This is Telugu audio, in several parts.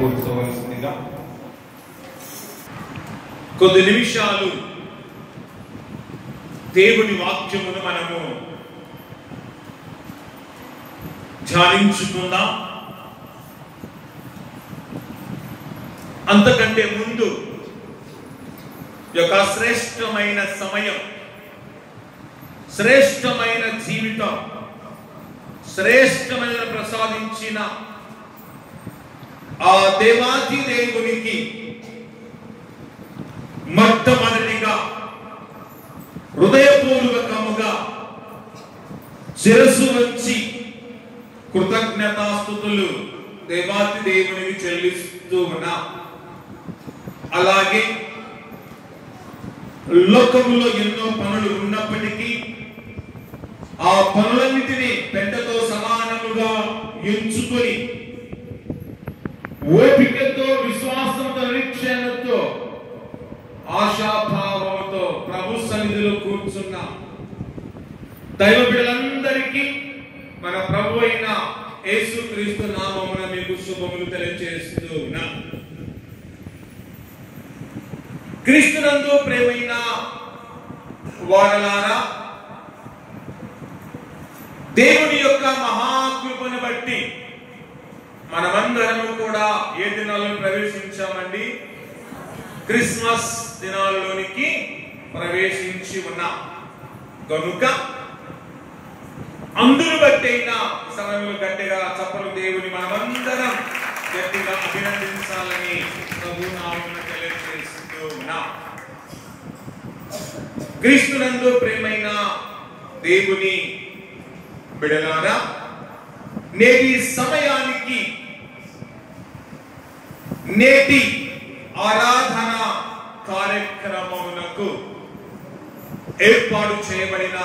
కూర్చోవలసిందిగా. కొద్ది నిమిషాలు దేవుని వాక్యమును మనము ధ్యానించుకుందాం. అంతకంటే ముందు యొక్క శ్రేష్టమైన సమయం, శ్రేష్టమైన జీవితం, శ్రేష్టమైన ప్రసాదించిన ఆ దేవాది దేవునికి మొట్టమొదటిగా హృదయపూర్వకముగా శిరస్సు వచ్చి కృతజ్ఞతాస్తుతులు దేవాది దేవునికి చెల్లిస్తూ ఉన్నా. అలాగే లోకములో ఎన్నో పనులు ఉన్నప్పటికీ ఆ పనులన్నిటినీ పెంటతో సమానముగా ఎంచుకొని ఓపికతో, విశ్వాసంతో, నిరీక్షణతో, ఆశాభావంతో ప్రభు సన్నిధిలో కూర్చున్న దైవ బిడ్డలందరికీ మన ప్రభు అయిన యేసుక్రీస్తు నామమున మీకు శుభములు తెలియజేస్తూ ఉన్నా. క్రీస్తునందు ప్రియమైన వారలారా, దేవుని యొక్క మహాకృపను బట్టి మనమందరము కూడా ఏ దినాలను ప్రవేశించామండి? క్రిస్మస్ దినాలలోనికి ప్రవేశించి ఉన్నాం. కనుక అందును బట్టి అయినా సమయంలో గట్టిగా చప్పలు దేవుని మనమందరం గట్టిగా అభినందించాలని ప్రభు నామమున తెలియజేస్తూ ఉన్నాం. క్రీస్తునందు ప్రియమైన దేవుని బిడ్డలారా, నేటి సమయానికి, నేటి ఆరాధన కార్యక్రమమునకు ఏర్పాటు చేయబడిన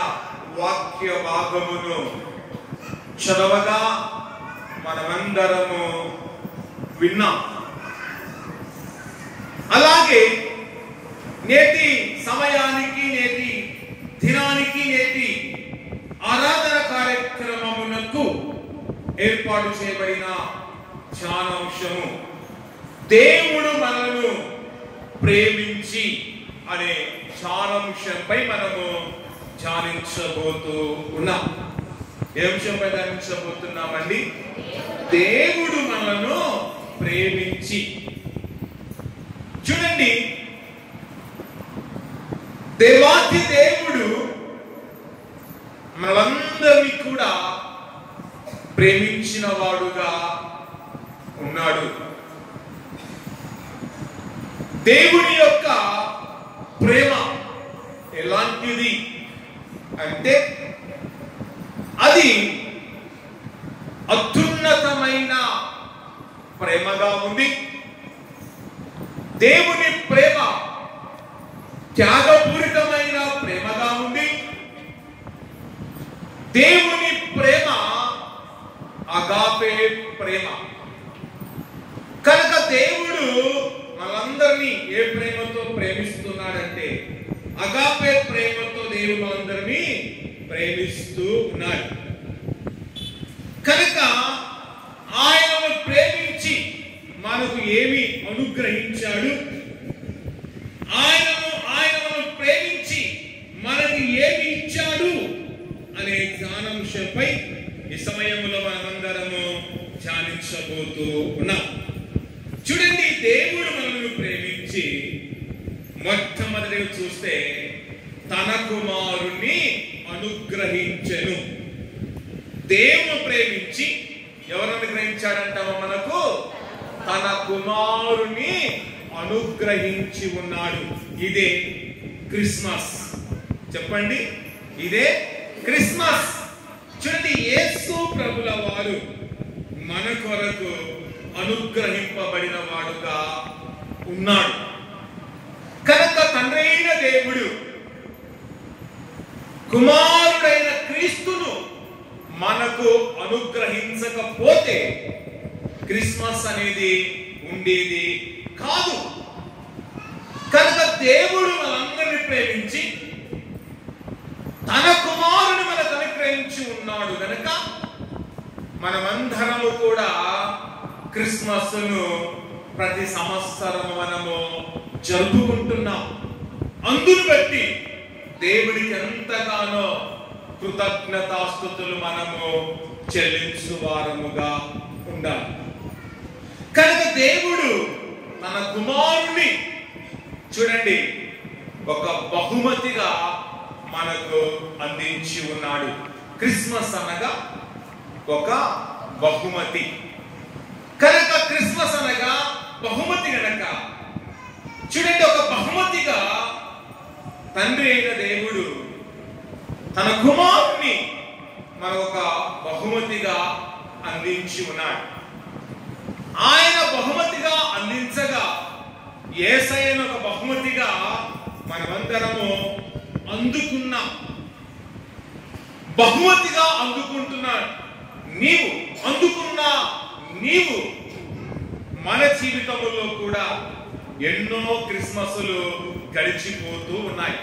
వాక్య భాగమును చదవగా మనమందరము విన్నాం. అలాగే నేటి సమయానికి, నేటి దినానికి, నేటి ఆరాధన కార్యక్రమమునకు ఏర్పాటు చేయబడిన ధ్యానాంశము దేవుడు మనను ప్రేమించి అనే ధ్యానాంశంపై మనము ధ్యానించబోతూ ఉన్నాం. ఏ అంశంపై ధ్యానించబోతున్నామండి? దేవుడు మనను ప్రేమించి. చూడండి, దేవాది దేవుడు మనలందరినీ కూడా ప్రేమించిన వాడుగా ఉన్నాడు. దేవుని యొక్క ప్రేమ ఎలాంటిది అంటే అది అత్యున్నతమైన ప్రేమగా ఉంది. దేవుని ప్రేమ త్యాగపూరితమైన ప్రేమగా ఉంది. దేవుని ప్రేమ అగాపే ప్రేమ. కనుక దేవుడు మనందరినీ ఏ ప్రేమతో ప్రేమిస్తున్నాడంటే అగాపే ప్రేమతో దేవుడు మనందరినీ ప్రేమిస్తూ ఉన్నాడు. కనుక ఆయనను ప్రేమించి మనకు ఏమి అనుగ్రహించాడు, ఆయనను ప్రేమించి మనకు ఏమి ఇచ్చాడు అనే జ్ఞానాంశంపై ఈ సమయంలో మనమందరము ధ్యానించబోతూ ఉన్నాం. చూడండి, దేవుడు మనల్ని ప్రేమించి మొట్టమొదటిగా చూస్తే తన కుమారుణ్ణి అనుగ్రహించెను. దేవుడు ప్రేమించి ఎవరు అనుగ్రహించాడంటామో మనకు? తన కుమారుని అనుగ్రహించి ఉన్నాడు. ఇదే క్రిస్మస్. చెప్పండి, ఇదే క్రిస్మస్. చూడండి, యేసు ప్రభుల వారు మన కొరకు అనుగ్రహింపబడిన వాడుగా ఉన్నాడు. కనుక తండ్రి అయిన దేవుడు కుమారుడైన క్రీస్తును మనకు అనుగ్రహించకపోతే క్రిస్మస్ అనేది ఉండేది కాదు. కనుక దేవుడు మనందరినీ ప్రేమించి తన కుమారుని మనకు అనుగ్రహించి ఉన్నాడు. కనుక మనమందరము కూడా క్రిస్మస్ ను ప్రతి సంవత్సరం మనము జరుపుకుంటున్నాం. అందును బట్టి దేవుడికి ఎంతగానో కృతజ్ఞతాస్తుతులు మనము చెల్లించు వారముగా ఉండాలి. కనుక దేవుడు తన కుమారుని చూడండి ఒక బహుమతిగా మనకు అందించి ఉన్నాడు. క్రిస్మస్ అనగా ఒక బహుమతి. కనుక క్రిస్మస్ అనగా బహుమతి గనక చూడండి, ఒక బహుమతిగా తండ్రి అయిన దేవుడు తన కుమారుని మనొక బహుమతిగా అందించి ఉన్నాడు. ఆయన బహుమతిగా అందించగా యేసయ్యను ఒక బహుమతిగా మనమందరము అందుకున్నాం. బహుమతిగా అందుకుంటున్నాడు. నీవు అందుకున్నా నీవు మన జీవితంలో కూడా ఎన్నో క్రిస్మస్లు గడిచిపోతూ ఉన్నాయి.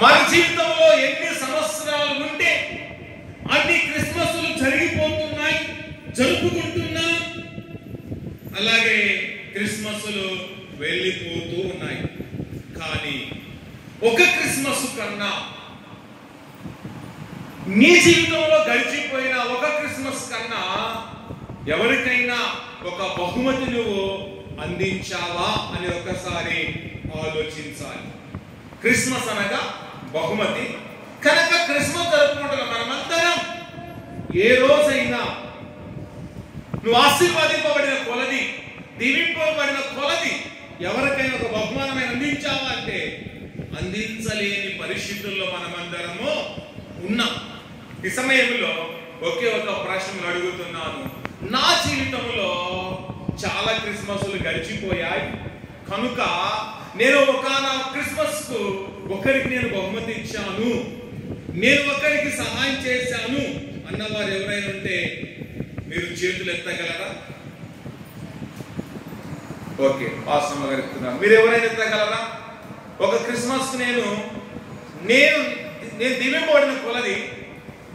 మన జీవితంలో ఎన్ని సంవత్సరాలు ఉంటే అన్ని క్రిస్మస్లు జరిగిపోతున్నాయి, జరుపుకుంటున్నాం. అలాగే క్రిస్మస్లు వెళ్ళిపోతూ ఉన్నాయి. కానీ ఒక క్రిస్మస్ కన్నా నీ జీవితంలో గడిచిపోయిన ఒక క్రిస్మస్ కన్నా ఎవరికైనా ఒక బహుమతి నువ్వు అందించావా అని ఒకసారి ఆలోచించాలి. క్రిస్మస్ అనగా బహుమతి. కనుక క్రిస్మస్ జరుపుకుంటున్న మనమందరం ఏ రోజైనా నువ్వు ఆశీర్వాదింపబడిన కొలది, దీవింపబడిన కొలది ఎవరికైనా ఒక బహుమానమైన అందించావా అంటే అందించలేని పరిస్థితుల్లో మనమందరము ఉన్నాం. ఈ సమయంలో ఒకే ఒక ప్రశ్న అడుగుతున్నాను. నా జీవితంలో చాలా క్రిస్మస్లు గడిచిపోయాయి కనుక నేను ఒక క్రిస్మస్ కు ఒకరికి నేను బహుమతి ఇచ్చాను, నేను ఒకరికి సహాయం చేశాను అన్నవారు ఎవరైనా ఉంటే మీరు చేతులు ఎత్తగలరా? ఓకే, ఆశ్రమ గారు ఎత్తున్నారు. మీరు ఎవరైనా ఎత్తగలరా? ఒక క్రిస్మస్ నేను దీవింపబడిన కొలది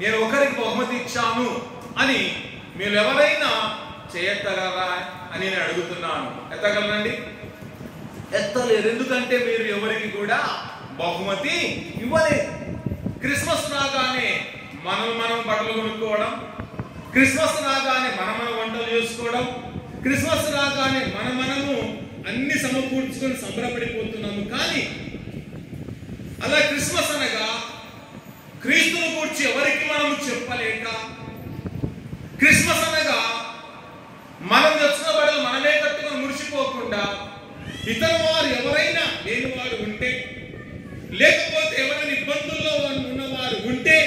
నేను ఒకరికి బహుమతి ఇచ్చాను అని మీరు ఎవరైనా చేయగలరా అని నేను అడుగుతున్నాను. ఎత్తగలరండి? ఎత్తలేరు. ఎందుకంటే మీరు ఎవరికి కూడా బహుమతి ఇవ్వలేదు. క్రిస్మస్ రాగానే మనం బట్టలు కొనుక్కోవడం, క్రిస్మస్ రాగానే మనం వంటలు చేసుకోవడం, క్రిస్మస్ రాగానే మనము అన్ని సమకూర్చుకొని సంబరపడిపోతున్నాము. కానీ అలా క్రిస్మస్ అనగా క్రీస్తును గురించి ఎవరికి మనము చెప్పలేక, క్రిస్మస్ అనగా మనం తెచ్చిన బట్టలు మనమే కట్టుకొని మురిసిపోకుండా ఇతర వారు ఎవరైనా లేని వారు ఉంటే, లేకపోతే ఎవరైనా ఇబ్బందుల్లో ఉన్నవారు ఉంటే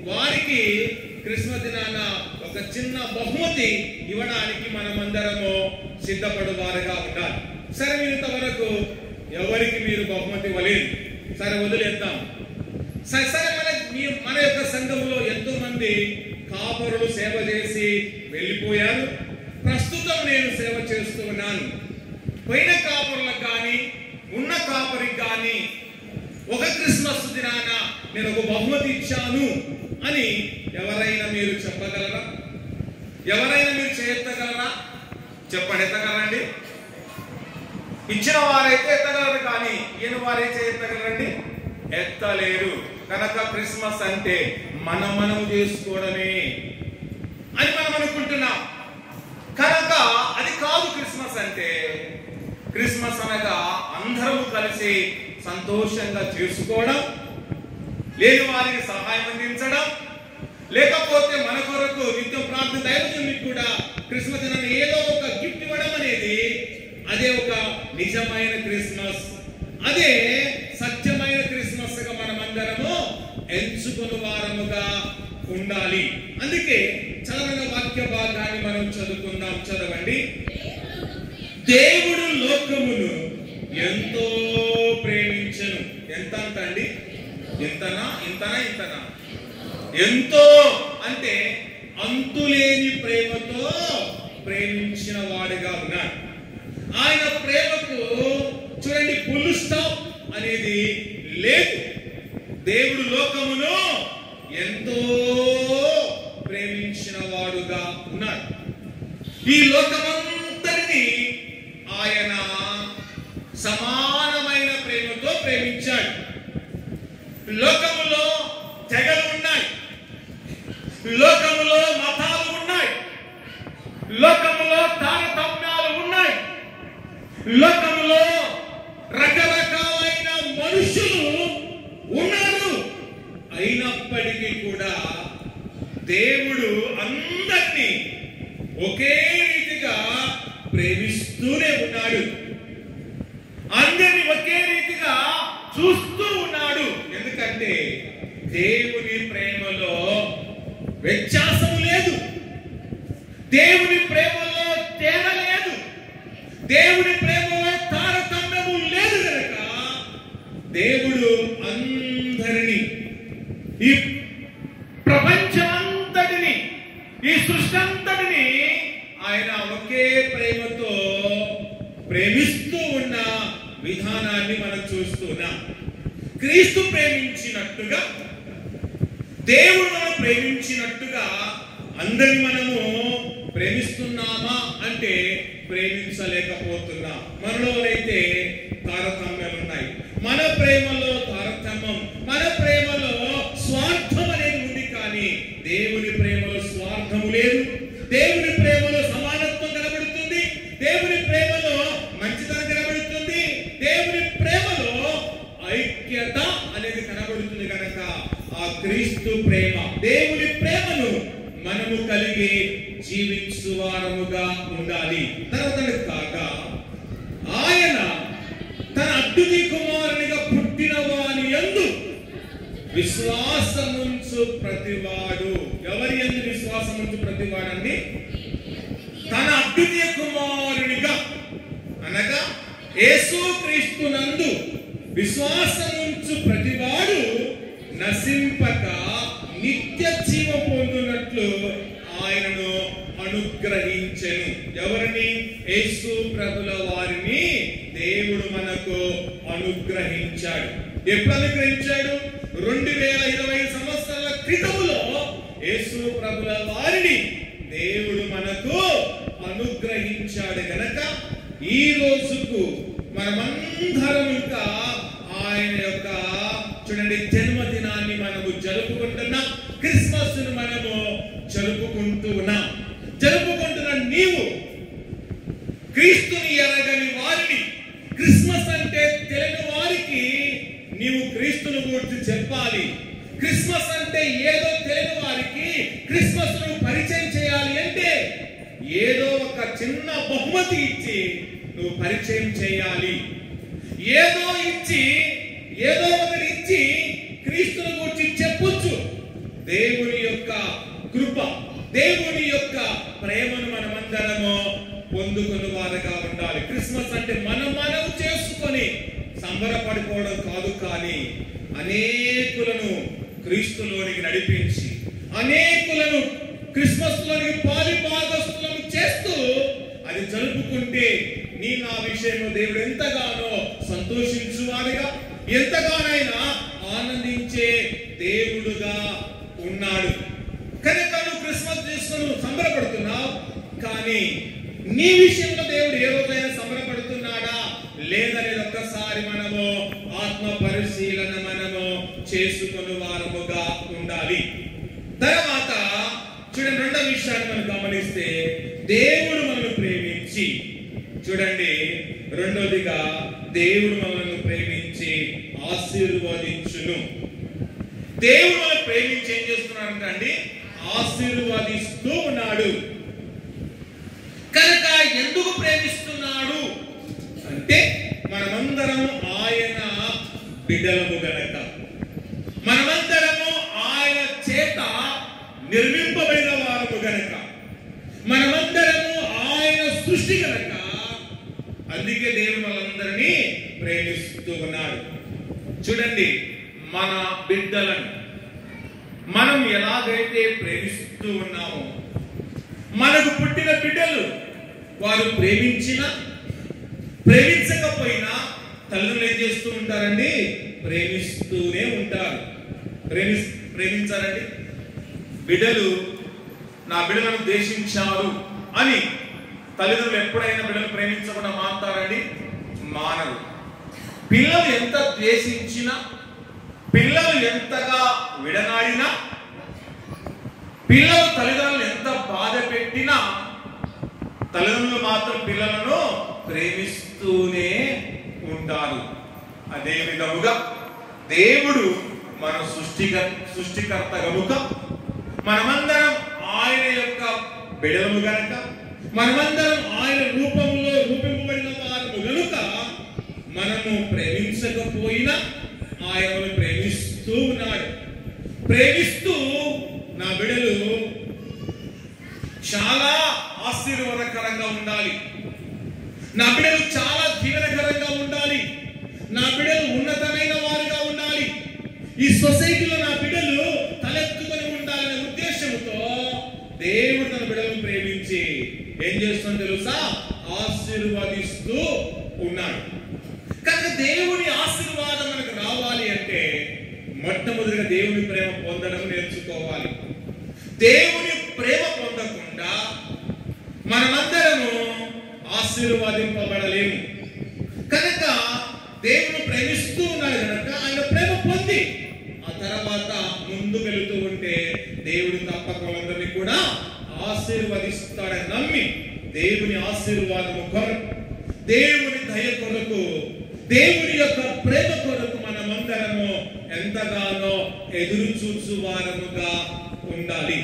వారికి క్రిస్మస్ దినాన ఒక చిన్న బహుమతి ఇవ్వడానికి మనమందరము సిద్ధపడు వారుగా ఉండాలి. సరే, మీరు ఇంతవరకు ఎవరికి మీరు బహుమతి ఇవ్వలేదు, సరే వదిలేద్దాం. సరే, మన యొక్క సంఘంలో ఎంతో మంది కాపరులు సేవ చేసి వెళ్ళిపోయారు. ప్రస్తుతం నేను సేవ చేస్తూ ఉన్నాను. పోయిన కాపరులకు కానీ ఉన్న కాపరికి కానీ ఒక క్రిస్మస్ దినాన నేను ఒక బహుమతి ఇచ్చాను అని ఎవరైనా మీరు చెప్పగలరా? ఎవరైనా మీరు చేయగలరా? చెప్పండి, ఎత్తగలరండి? ఇచ్చిన వారైతే ఎత్తగలరు, కానీ ఈయన వారే చేయగలరండి? ఎత్తలేరు. కనుక క్రిస్మస్ అంటే మనం చేసుకోవడమే అని మనం అనుకుంటున్నాం. కనుక అది కాదు క్రిస్మస్ అంటే. క్రిస్మస్ అనగా అందరము కలిసి సంతోషంగా చేసుకోవడం, లేని వారికి సహాయం అందించడం, లేకపోతే మన కొరకు నిత్యం ప్రార్థన దైవజనునికి కూడా క్రిస్మస్ దినాన్ని ఏదో ఒక గిఫ్ట్ ఇవ్వడం అనేది అదే ఒక నిజమైన క్రిస్మస్, అదే సత్యమైన క్రిస్మస్ గా మనమందరము ఎంచుకుని వారముగా ఉండాలి. అందుకే చదవని వాక్య భాగాన్ని మనం చదువుకుందాం. చదవండి. దేవుడు లోకమును ఎంతో ప్రేమించెను. ఎంత అండి? ఇంతనా? ఎంతో అంటే అంతులేని ప్రేమతో ప్రేమించిన వాడిగా ఉన్నాడు. ఆయన ప్రేమకు చూడండి ఫుల్ స్టాప్ అనేది లేదు. దేవుడు లోకమును ఎంతో ప్రేమించిన వాడుగా ఉన్నాడు. ఈ లోకమంతటిని ఆయన సమానమైన ప్రేమతో ప్రేమించాడు. లోకములో తెగలు ఉన్నాయి, లోకములో మతాలు ఉన్నాయి, లోకములో తారతమ్యాలు ఉన్నాయి, లోకములో రకరకాలైన మనుషులు ఉన్నారు. అయినప్పటికీ కూడా దేవుడు అందరినీ ఒకే రీతిగా ప్రేమిస్తూనే ఉన్నాడు, అందరినీ ఒకే రీతిగా చూస్తూ ఉన్నాడు. ఎందుకంటే దేవుని ప్రేమలో వ్యత్యాసం లేదు, దేవుని ప్రేమలో తేడా లేదు, దేవుని ప్రేమలో తారతమ్యము లేదు. కనుక దేవుడు అందరినీ, ఈ ప్రపంచమంతటిని, ఈ సృష్టి అంతటిని ఆయన ఒకే ప్రేమతో ప్రేమిస్తూ ఉన్న విధానాన్ని మనం చూస్తున్నాం. క్రీస్తు ప్రేమించినట్టుగా, దేవుడు మనం ప్రేమించినట్టుగా అందరిని మనము ప్రేమిస్తున్నామా అంటే ప్రేమించలేకపోతున్నాం. మనలోనైతే తారతమ్యాలు ఉన్నాయి. మన ప్రేమలో తారతమ్యం, మన ప్రేమలో స్వార్థం అనేది ఉంది. కానీ దేవుని ప్రేమలో స్వార్థము లేదు, దేవుని ప్రేమలో సమానత్వం కనబడుతుంది, దేవుని ప్రేమలో మంచితనం కనబడుతుంది, దేవుని ప్రేమలో ఐక్యత అనేది కనబడుతుంది. కనుక ఆ క్రీస్తు ప్రేమ, దేవుని ప్రేమను మనము కలిగి జీవించువారముగా ఉండాలి. తర్వాత కాగా ఆయన తన అద్భుత కుమారునిగా పుట్టిన వాని యందు విశ్వాసముంచు ప్రతివాడు. ఎవరి యందు విశ్వాసముంచు ప్రతివాడండి? తన అద్భుత కుమారునిగా అనగా యేసుక్రీస్తునందు విశ్వాసముంచు ప్రతివాడు నశింపక నిత్య జీవం పొందునట్లు ఆయనను అనుగ్రహించెను. ఎవరిని? యేసు ప్రభుల వారిని దేవుడు మనకు అనుగ్రహించాడు. ఎప్పుడు అనుగ్రహించాడు? 2020 సంవత్సరాల క్రితములో యేసు ప్రభుల వారిని దేవుడు మనకు అనుగ్రహించాడు. గనక ఈ రోజుకు మనమందరం ఇంకా ఆయన యొక్క చూడండి జన్మదినాన్ని మనము జరుపుకుంటున్నాం, క్రిస్మస్ ను మనము జరుపుకుంటున్న నీవు క్రీస్తుని ఎరగని వారిని, క్రిస్మస్ అంటే తెలియని వారికి నీవు క్రీస్తుని గురించి చెప్పాలి. క్రిస్మస్ అంటే ఏదో తెలియని వారికి క్రిస్మస్ ను పరిచయం చేయాలి. అంటే ఏదో ఒక చిన్న బహుమతి ఇచ్చి నువ్వు పరిచయం చేయాలి. ఏదో ఒకటి ఇచ్చి క్రీస్తుని గురించి చెప్పొచ్చు. దేవుని యొక్క కృప, దేవుని యొక్క ప్రేమను మనమందరము పొందుకుని వారుగా ఉండాలి. క్రిస్మస్ అంటే మనం చేసుకొని సంబరపడిపోవడం కాదు, కానీ అనేకులను క్రీస్తులోనికి నడిపించి, అనేకులను క్రిస్మస్ లోనికి పాలిభాగస్తులను చేస్తూ అది జరుపుకుంటే నా విషయంలో దేవుడు ఎంతగానో సంతోషించువారుగా, ఎంతగానైనా ఆనందించే దేవుడుగా ఉన్నాడు. కనుక నువ్వు క్రిస్మస్ చేసుకుని సంబరపడుతున్నావు, కానీ నీ విషయంలో దేవుడు ఏ రోజైనా సంబరపడుతున్నాడా లేదనేది ఒక్కసారి మనము ఆత్మ పరిశీలన మనము చేసుకుని వారముగా ఉండాలి. తర్వాత చూడండి, రెండో విషయాన్ని మనం గమనిస్తే దేవుడు మనల్ని ప్రేమించి, చూడండి రెండోదిగా దేవుడు మనల్ని ప్రేమించి ఆశీర్వదించును. దేవుడు మనల్ని ప్రేమించి ఏం చేస్తున్నాడు అండి? ఆశీర్వదిస్తూ ఉన్నాడు. కనుక ఎందుకు ప్రేమిస్తున్నాడు అంటే మనమందరము ఆయన బిడ్డలము గనక, మనమందరము ఆయన చేత నిర్మింపబడిన వారము గనక, మనమందరము ఆయన సృష్టి గనక, అందుకే దేవుడు మనందరినీ ప్రేమిస్తూ ఉన్నాడు. చూడండి, మన బిడ్డలను మనం ఎలాగైతే ప్రేమిస్తూ ఉన్నామో, మనకు పుట్టిన బిడ్డలు వారు ప్రేమించినా ప్రేమించకపోయినా తల్లులు ఏం చేస్తూ ఉంటారండి? ప్రేమిస్తూనే ఉంటారు. ప్రేమించారండి. బిడ్డలు నా బిడ్డలను ద్వేషించారు అని తల్లిదండ్రులు ఎప్పుడైనా బిడ్డలు ప్రేమించకుండా మానుతారండి? మానరు. పిల్లలు ఎంత ద్వేషించినా, పిల్లలు ఎంతగా విడనాడినా, పిల్లలు తల్లిదండ్రులు ఎంత బాధ పెట్టినా తల్లిదండ్రులు మాత్రం పిల్లలను ప్రేమిస్తూనే ఉంటారు. అదే విధముగా దేవుడు మన సృష్టికర్త గనుక, మనమందరం ఆయన యొక్క బిడ్డలు గనుక, మనమందరం ఆయన రూపంలో రూపింపబడిన వారు గనుక, మనము ప్రేమించకపోయినా ఆయనను ప్రేమిస్తూ ఉన్నాడు. ప్రేమిస్తూ నా బిడ్డలు చాలా ఆశీర్వాదకరంగా ఉండాలి, నా బిడ్డలు చాలా జీవనకరంగా ఉండాలి, నా బిడ్డలు ఉన్నతమైన వారుగా ఉండాలి, ఈ సొసైటీలో నా బిడ్డలు తలెత్తుకొని ఉండాలనే ఉద్దేశంతో దేవుడు తన బిడ్డలను ప్రేమించి ఏం చేస్తుందో తెలుసా? ఆశీర్వదిస్తూ ఉన్నాడు. కనుక దేవుని ఆశీర్వాదం మనకు రావాలి అంటే మొట్టమొదటిగా దేవుని ప్రేమ పొందడం నేర్చుకోవాలి. దేవుని ప్రేమ పొందకుండా మనమందరము ఆశీర్వాదింపబడలేము. కనుక దేవుని ప్రేమిస్తూ ఉన్నాడు కనుక ఆయన ప్రేమ పొంది ఆ తర్వాత ముందు వెళుతూ ఉంటే దేవుడు తప్పక వాళ్ళందరినీ కూడా ఆశీర్వదిస్తాడని నమ్మి దేవుని ఆశీర్వాదము కొరకు, దేవుని దయ కొరకు, దేవుని యొక్క ప్రేమ కొరకు మనమందరము ఎంతగానో ఎదురు చూచు వారముగా ఉండాలి.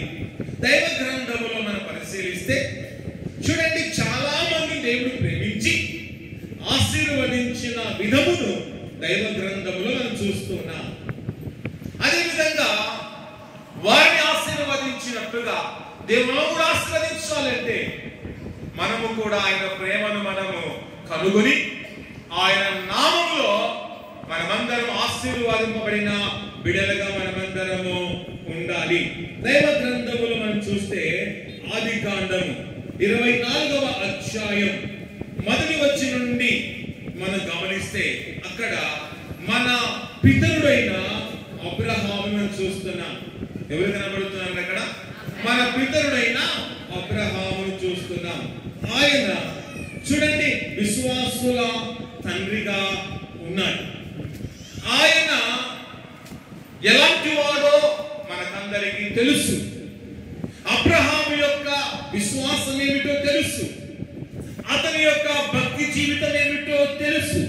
దైవ గ్రంథములో మనం పరిశీలిస్తే చూడండి, చాలా మంది దేవుడు ప్రేమించి ఆశీర్వదించిన విధమును దైవ గ్రంథములో మనం చూస్తున్నాం. అదేవిధంగా వారిని ఆశీర్వదించినట్టుగా దేవుడు కూడా ఆశీర్వదించాలంటే మనము కూడా ఆయన ప్రేమను మనము కనుగొని ఆయన నామములో మనమందరం ఆశీర్వాదింపబడిన బిడ్డలుగా మనమందరము ఉండాలి. దైవ గ్రంథములో మనం చూస్తే ఆదికాండము 24వ అధ్యాయం మొదటి వచనం నుండి మనం గమనిస్తే అక్కడ మన పితరుడైన అబ్రహామును చూస్తున్నాం. ఎవరు కనబడుతున్నారు అక్కడ? మన పితరుడైన అబ్రహామును చూస్తున్నాం. ఆయన చూడండి విశ్వాసుల తండ్రిగా ఉన్నాడు. ఆయన ఎలాంటి వాడో మనకందరికీ తెలుసు. అబ్రహాము యొక్క విశ్వాసం ఏమిటో తెలుసు, అతని యొక్క భక్తి జీవితం ఏమిటో తెలుసు,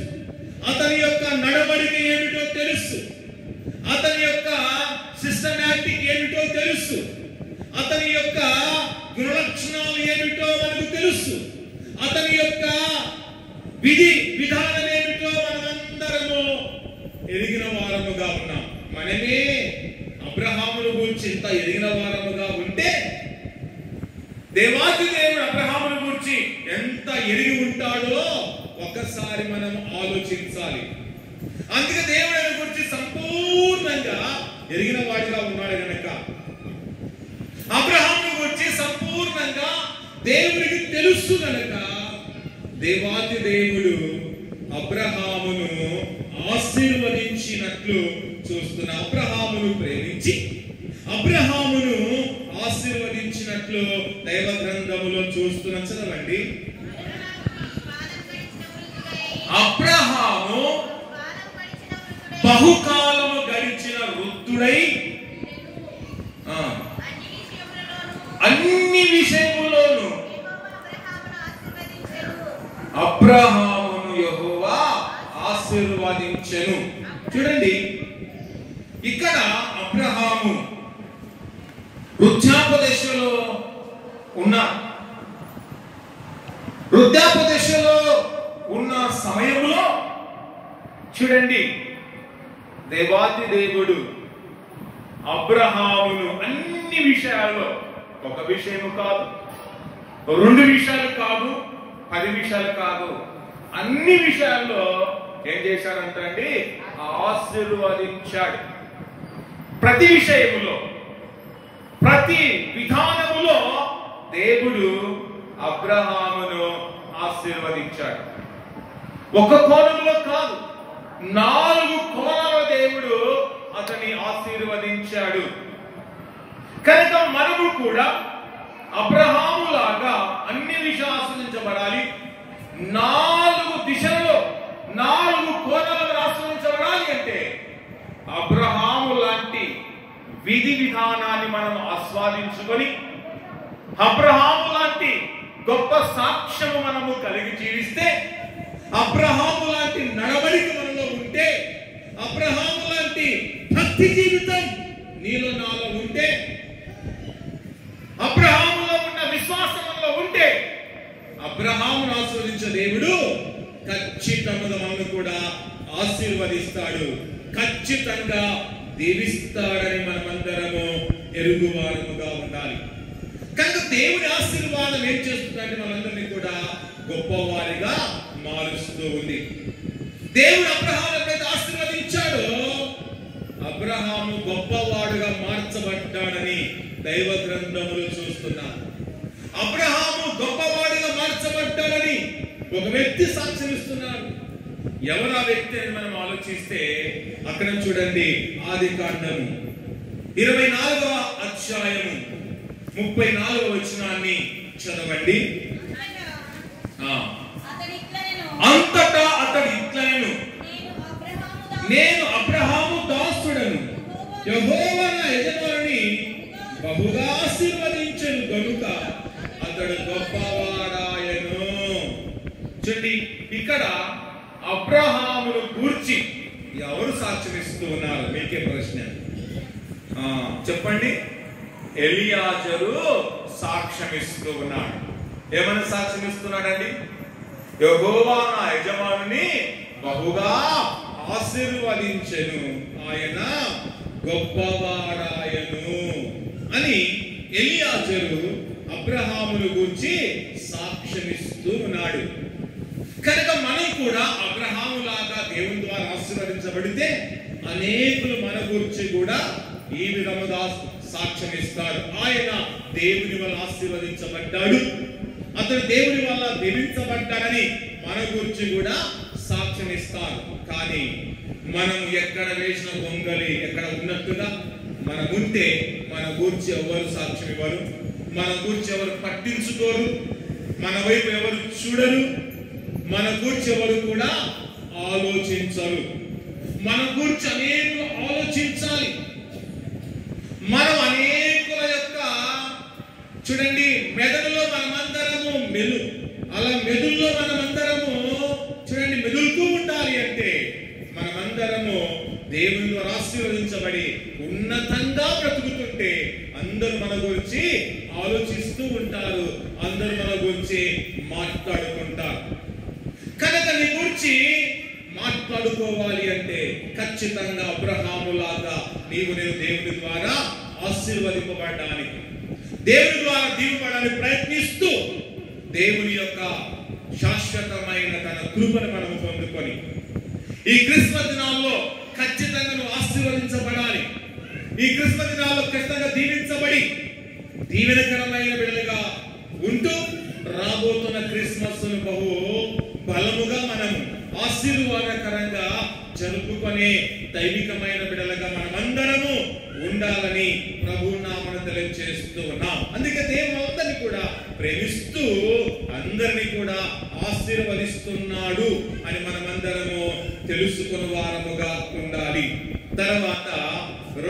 అతని యొక్క నడవడిక ఏమిటో తెలుసు, అతని యొక్క సిస్టమాటిక్ ఏమిటో తెలుసు, అతని యొక్క గుణలక్షణాలు ఏమిటో మనకు తెలుసు, అతని యొక్క విధి విధానం ఏమిటో మనమందరము ఎరిగిన వారముగా ఉన్నాం. మనమే అబ్రహామును గురించి ఇంత ఎరిగిన వారముగా ఉంటే దేవాది దేవుడు అబ్రహామును గురించి ఎంత ఎరిగి ఉంటాడో ఒకసారి మనం ఆలోచించాలి. అందుకే దేవుడు ఆయన గురించి సంపూర్ణంగా ఎరిగిన వాడిగా ఉన్నాడు కనుక అబ్రహామును గురించి సంపూర్ణంగా దేవుడికి తెలుసు కనుక దేవాది దేవుడు అబ్రహామును ఆశీర్వదించినట్లు చూస్తున్న, అబ్రహామును ప్రేమించి అబ్రహామును ఆశీర్వదించినట్లు దైవ గ్రంథములో చూస్తున్న. చదవండి. అబ్రహాము బహుకాలము గడిచిన వృద్ధుడై అన్ని విషయములోను అబ్రహామును యెహోవా ఆశీర్వదించెను. చూడండి, ఇక్కడ అబ్రహాము వృద్ధాపదశలో ఉన్నాడు. వృద్ధాపదశలో ఉన్న సమయంలో చూడండి, దేవాది దేవుడు అబ్రహామును అన్ని విషయాల్లో, ఒక విషయము కాదు, 2 విషయాలు కాదు, 10 విషయాలు కాదు, అన్ని విషయాల్లో ఏం చేశాడంటే ఆశీర్వదించాడు. ప్రతి విషయములో, ప్రతి విధానములో దేవుడు అబ్రహామును ఆశీర్వదించాడు. ఒక కోణంలో కాదు, 4 కోణాల దేవుడు అతన్ని ఆశీర్వదించాడు. కనుక మనము కూడా అబ్రహాము లాగా అన్ని విషయాలు ఆశీర్వదించే ఆశీర్వదించబడాలి, 4 దిశలలో 4 కోణాలను ఆశీర్వదించబడాలి అంటే అబ్రహాము లాంటి విధి విధానాన్ని మనం ఆస్వాదించుకొని, అబ్రహాము లాంటి గొప్ప సాక్ష్యము మనము కలిగి జీవిస్తే, అబ్రహాము లాంటి నడవడిక మనలో ఉంటే, అబ్రహాము లాంటి భక్తి జీవితం నీలో నాలో ఉంటే, అబ్రహాములో ఉన్న విశ్వాసంలో ఉంటే, అబ్రహామును ఆశీర్వదించే దేవుడు ఖచ్చితంగా మనల్ని కూడా ఆశీర్వదిస్తాడు, ఖచ్చితంగా దీవిస్తాడని మనమందరము ఎరుగువారముగా ఉండాలి. కనుక దేవుని ఆశీర్వాదం ఏం చేస్తుందంటే మనందరినీ కూడా గొప్పవారిగా మారుస్తూ ఉంది. దేవుడు అబ్రహాము ఎప్పుడైతే ఆశీర్వదించాడో అబ్రహాము గొప్పవాడుగా మార్చబడ్డాడని దైవ గ్రంథములు చూస్తున్నాం. అబ్రహాము గొప్పవాడుగా మార్చబడ్డాడని ఒక వ్యక్తి సాక్ష్యం ఇస్తున్నాడు. ఎవరు ఆ వ్యక్తి అని మనం ఆలోచిస్తే అక్కడ చూడండి, ఆదికాండము 24వ అధ్యాయము 34వ వచనాన్ని చదవండి. అంతటా అతడు ఇట్లనెను, నేను అబ్రహాము దాసుడను, యెహోవా నా యజమానుని బహుగా ఆశీర్వదించెను గనుక అతడు గొప్పవాడాయను. చూడండి, ఇక్కడ అబ్రహామును గూర్చి ఎవరు సాక్ష్యం ఇస్తూ ఉన్నారు? మీకే ప్రశ్న. చెప్పండి. ఎలియాజరు సాక్ష్యం ఇస్తూ ఉన్నాడు. ఏమని సాక్ష్యం ఇస్తున్నాడండి? యెహోవా నా యజమానుని బహుగా ఆశీర్వదించెను, ఆయన గొప్పవాడాయను అని ఎలియాజరు అబ్రహామును గూర్చి సాక్ష్యమిస్తూ ఉన్నాడు. కనుక మనం కూడా అబ్రహాము లాగా దేవుని ద్వారా ఆశీర్వదించబడితే అనేకులు మన గురించి కూడా ఈ విధముగా సాక్ష్యం ఇస్తారు. ఆయన దేవుని వల్ల ఆశీర్వదించబడ్డాడు, అతడు దేవుని వల్ల దీవించబడ్డాడని మన గురించి కూడా సాక్ష్యం ఇస్తారు. కానీ మనం ఎక్కడ వేసిన గొంగలి ఎక్కడ ఉన్నట్టుగా మనం ఉంటే మన గురించి ఎవరు సాక్ష్యం ఇవ్వరు, మన గురించి ఎవరు పట్టించుకోరు, మన వైపు ఎవరు చూడరు, మన గురించి ఎవరు కూడా ఆలోచించరు. మన గురించి అనేకులు ఆలోచించాలి. మనం అనేకుల యొక్క చూడండి మెదడులో మనమందరము అలా మెదుల్లో మనమందరము చూడండి మెదులుతూ ఉండాలి అంటే మనమందరము దేవుని ద్వారా ఆశీర్వదించబడి ఉన్నతంగా బ్రతుకుతుంటే అందరూ మన గురించి ఆలోచిస్తూ ఉంటారు, అందరూ మన గురించి మాట్లాడుకుంటారు. కనుక నీ గురించి మాట్లాడుకోవాలి అంటే ఖచ్చితంగా అబ్రహాము లాగా నేను దేవుని ద్వారా ఆశీర్వదింపబడడానికి, దేవుని ద్వారా దీవెనపడడానికి ప్రయత్నిస్తూ దేవుని యొక్క శాశ్వతమైన తన కృపను మనం పొందుకొని ఈ క్రిస్మస్ దినాల్లో ఖచ్చితంగా నువ్వు ఆశీర్వదించబడాలి. ఈ క్రిస్మస్ దినాల్లో ఖచ్చితంగా దీవించబడి దీవెనకరమైన బిడ్డలుగా ఉంటూ రాబోతున్న క్రిస్మస్ ను బహు బలముగా మనము ఆశీర్వాదకరంగా జరుపుకునే దైవికమైన బిడ్డలుగా మనమందరము ఉండాలని ప్రభు నామమున తెలియజేస్తూ ఉన్నాం. అందుకే దేవుడు అందరినీ కూడా ప్రేమిస్తూ అందరినీ కూడా ఆశీర్వదిస్తున్నాడు అని మనమందరము తెలుసుకున్న వారముగా ఉండాలి. తర్వాత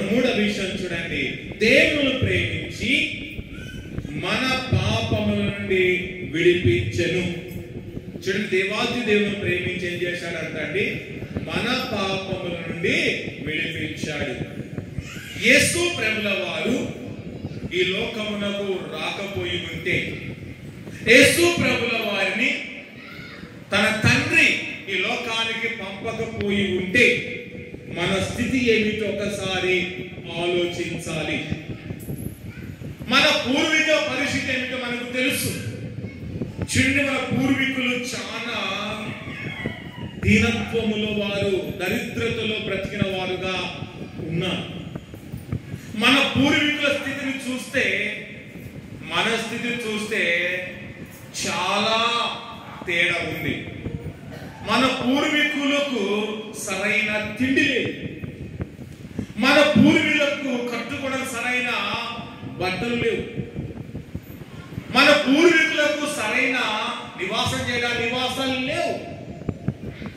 మూడవ విషయం చూడండి, దేవుని ప్రేమించి మన పాపముల నుండి విడిపించెను. చూడండి, దేవాది దేవుని ప్రేమించి ఏం చేశాడంటండి? మన పాపముల నుండి విడిపించాడు. యేసు ప్రభుల వారు ఈ లోకమునకు రాకపోయి ఉంటే, యేసు ప్రభుల వారిని తన తండ్రి ఈ లోకానికి పంపకపోయి ఉంటే మన స్థితి ఏమిటో ఒకసారి ఆలోచించాలి. మన పూర్వీక పరిస్థితి ఏమిటో మనకు తెలుసు. చూడండి, మన పూర్వీకులు చాలా దీనత్వములో వారు దరిద్రతలో బ్రతికిన వారుగా ఉన్నారు. మన పూర్వీకుల స్థితిని చూస్తే మన స్థితిని చూస్తే చాలా తేడా ఉంది. మన పూర్వీకులకు సరైన తిండి లేదు, మన పూర్వీకులకు కట్టుకోవడం సరైన బట్టలు లేవు, మన పూర్వీకులకు సరైన నివాసం చేయడానికి నివాసాలు లేవు.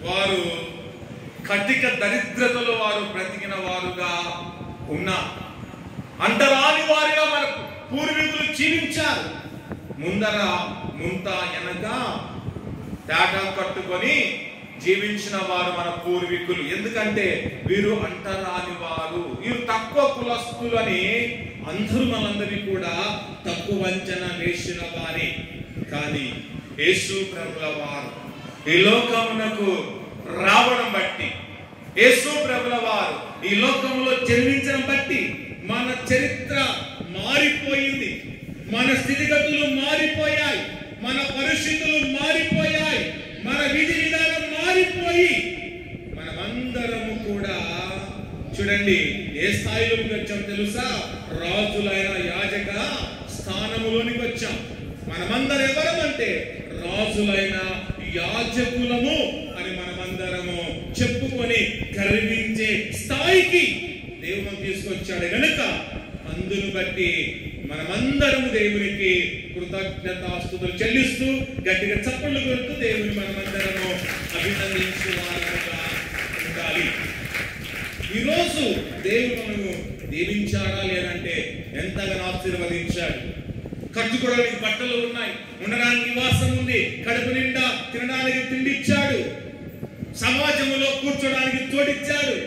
వారు కటిక దరిద్రతలో వారు బ్రతికిన వారుగా ఉన్నారు. అంటరాని వారిగా మన పూర్వీకులు జీవించారు. ముందర ముంత వెనక తాటా కట్టుకొని జీవించిన వారు మన పూర్వీకులు. ఎందుకంటే వీరు అంటరాని వారు, వీరు తక్కువ కులస్తులు అని అందరూ మనందరినీ కూడా తక్కువ అంచనా వేసిన వారి. కానీ యేసు ప్రభుల వారు ఈ లోకమునకు రావడం బట్టి, యేసు ప్రభుల వారు ఈ లోకంలో జన్మించడం బట్టి మన చరిత్ర మారిపోయింది. మన స్థితిగతులు మారిపోయాయి, మన పరిస్థితులు మారిపోయాయి, మన విధి విధానం మారిపోయి మనమందరము కూడా చూడండి ఏ స్థాయిలోకి వచ్చాం తెలుసా? రాజులైన యాజక స్థానములోనికి వచ్చాం. మనమందరం ఎవరమంటే రాజులైన యాజకులము అని మనమందరము చెప్పుకొని గర్వించే స్థాయికి దేవుడు తీసుకొచ్చాడు గనుక అందును బట్టి మనమందరము దేవునికి కృతజ్ఞతాస్తుతులు చెల్లిస్తూ గట్టిగా చప్పట్లు కొడుతూ దేవుని మనమందరము అభినందించే వారుగా ఉండాలి. ఈరోజు దేవుడు మనము దీవించాడా లేదంటే ఎంతగానో ఆశీర్వదించాడు. కట్టుకోవడానికి బట్టలు ఉన్నాయి, ఉండడానికి నివాసం ఉంది, కడుపు నిండా తినడానికి తిండిచ్చాడు, సమాజంలో కూర్చోడానికి తోడిచ్చాడు,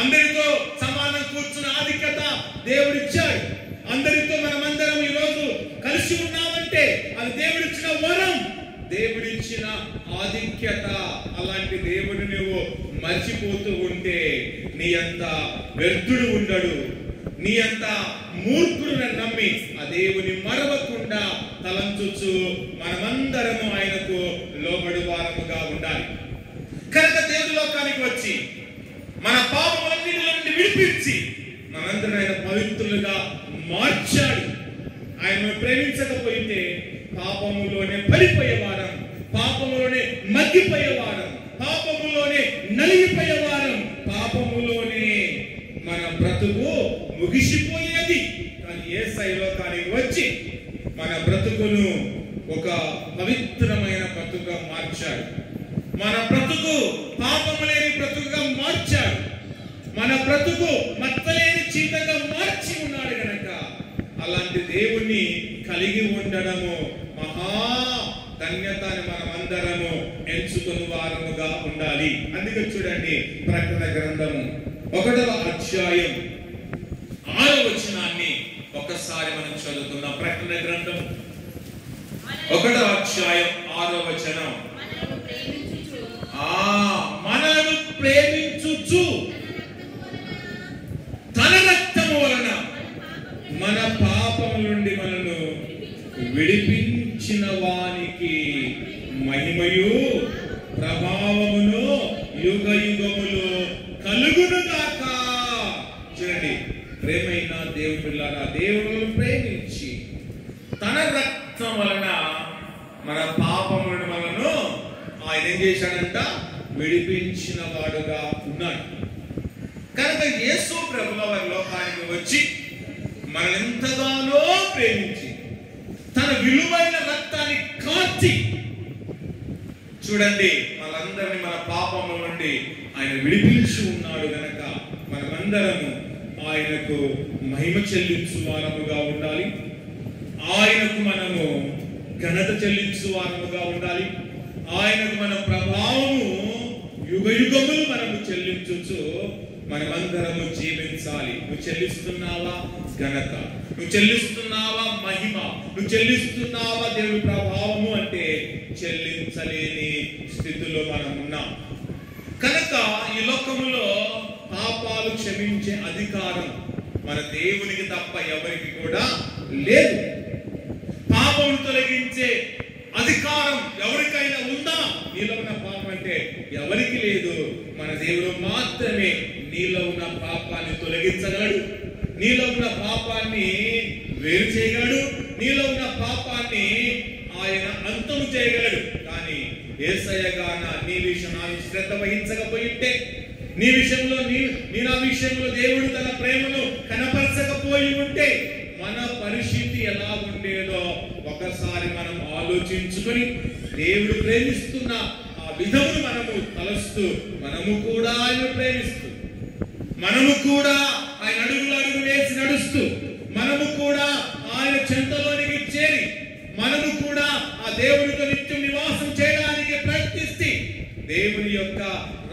అందరితో సమానం కూర్చున్న ఆధిక్యత దేవుడిచ్చాడు. అందరితో మనమందరం ఈ రోజు కలిసి ఉన్నామంటే అది దేవుడిచ్చిన వరం, దేవుడిచ్చిన ఆధిక్యత. అలాంటి దేవుడు నువ్వు మర్చిపోతూ ఉంటే నీ అంత వ్యర్థుడు ఉండడు, నీ అంత మూర్ఖుడు నమ్మి ఆ దేవుని మరవకుండా తలంచుచు మనమందరము ఆయనకు లోబడి వారముగా ఉండాలి. కనుక దేవుని లోకానికి వచ్చి మన పాపములన్నిటి నుండి విడిపించి మనందరం ఆయన పవిత్రులుగా మార్చాడు. ఆయన ప్రేమించకపోతే పాపములోనే పడిపోయేవారం, పాపములోనే మగ్గిపోయేవారం, పాపములోనే నలిగిపోయేవారం, పాపములోనే మన బ్రతుకు ముగిసిపోయేది. కానీ యేసయ్య లోకానికి వచ్చి మన బ్రతుకును ఒక పవిత్రమైన బ్రతుకుగా మార్చాడు. మన బ్రతుకు పాపము లేని బ్రతుకుగా మార్చాడు. మన బ్రతుకు మచ్చలేని జీవితంగా మార్చి ఉన్నాడు గనక అలాంటి దేవుణ్ణి కలిగి ఉండడము మహా ధన్యత అని మనమందరము ఎంచుకుని వారముగా ఉండాలి. అందుకే చూడండి ప్రకటన గ్రంథము 1వ అధ్యాయం 6వ వచనాన్ని ఒకసారి మనం చదువుకుందాం. ప్రకటన గ్రంథం 1వ అధ్యాయం 6వ వచనం. మనలను ప్రేమించుచు తన రక్తము వలన మన పాపము నుండి మనను విడిపించిన వానికి మహిమయు ప్రభావమును యుగ యుగములు కలుగును గాక. చూడండి ప్రేమైన దేవుని పిల్లలారా, దేవుని ప్రేమించి తన రక్తం వలన మన పాపములను మనను ఆయన ఏం చేశాడంట? విడిపించిన వాడుగా ఉన్నాడు. కనుక యేసు ప్రభుల వారి లోకానికి వచ్చి మనల్ని ఎంతగానో ప్రేమించి తన విలువైన రక్తాన్ని కార్చి చూడండి మనందరినీ మన పాపముల నుండి ఆయన విడిపించి ఉన్నాడు గనక మనమందరము ఆయనకు మహిమ చెల్లించు వారముగా ఉండాలి. ఆయనకు మనము ఘనత చెల్లించు వారముగా ఉండాలి. ఆయనకు మన ప్రభావము యుగ యుగములు మనము చెల్లించు మనమందరము జీవించాలి. నువ్వు చెల్లిస్తున్నావా ఘనత, నువ్వు చెల్లిస్తున్నావా మహిమ, నువ్వు చెల్లిస్తున్నావా దేవుని ప్రభావము అంటే చెల్లించలేని స్థితిలో మనం ఉన్నాం. కనుక ఈ లోకములో పాపాలు క్షమించే అధికారం మన దేవునికి తప్ప ఎవరికి కూడా లేదు. పాపం తొలగించే అధికారం ఎవరికైనా ఉందా? నీలో ఉన్న పాపం అంటే ఎవరికి లేదు. మన దేవుడు మాత్రమే నీలో ఉన్న పాపాన్ని తొలగించగలడు, నీలో ఉన్న పాపాన్ని వేరు చేయగలడు, నీలో ఉన్న పాపాన్ని ఆయన అంతము చేయగలడు. కానీ యేసయ్య గాన నీ విషయం శ్రద్ధ వహించకపోయింటే, నీ విషయంలో నీ నా విషయంలో దేవుడు తన ప్రేమను కనపరచకపోయి ఉంటే మన పరిస్థితి ఎలా ఉండేదో ఒకసారి మనం ఆలోచించుకొని దేవుడు ప్రేమిస్తున్న ఆ విధమును మనము తలస్తూ మనము కూడా ఆయన ప్రేమిస్తూ మనము కూడా ఆయన అడుగు వేసి నడుస్తూ మనము కూడా ఆయన చెంతలోనికి చేరి మనము కూడా ఆ దేవునితో నిత్యం నివాసం చేయడానికి ప్రయత్నిస్తే దేవుని యొక్క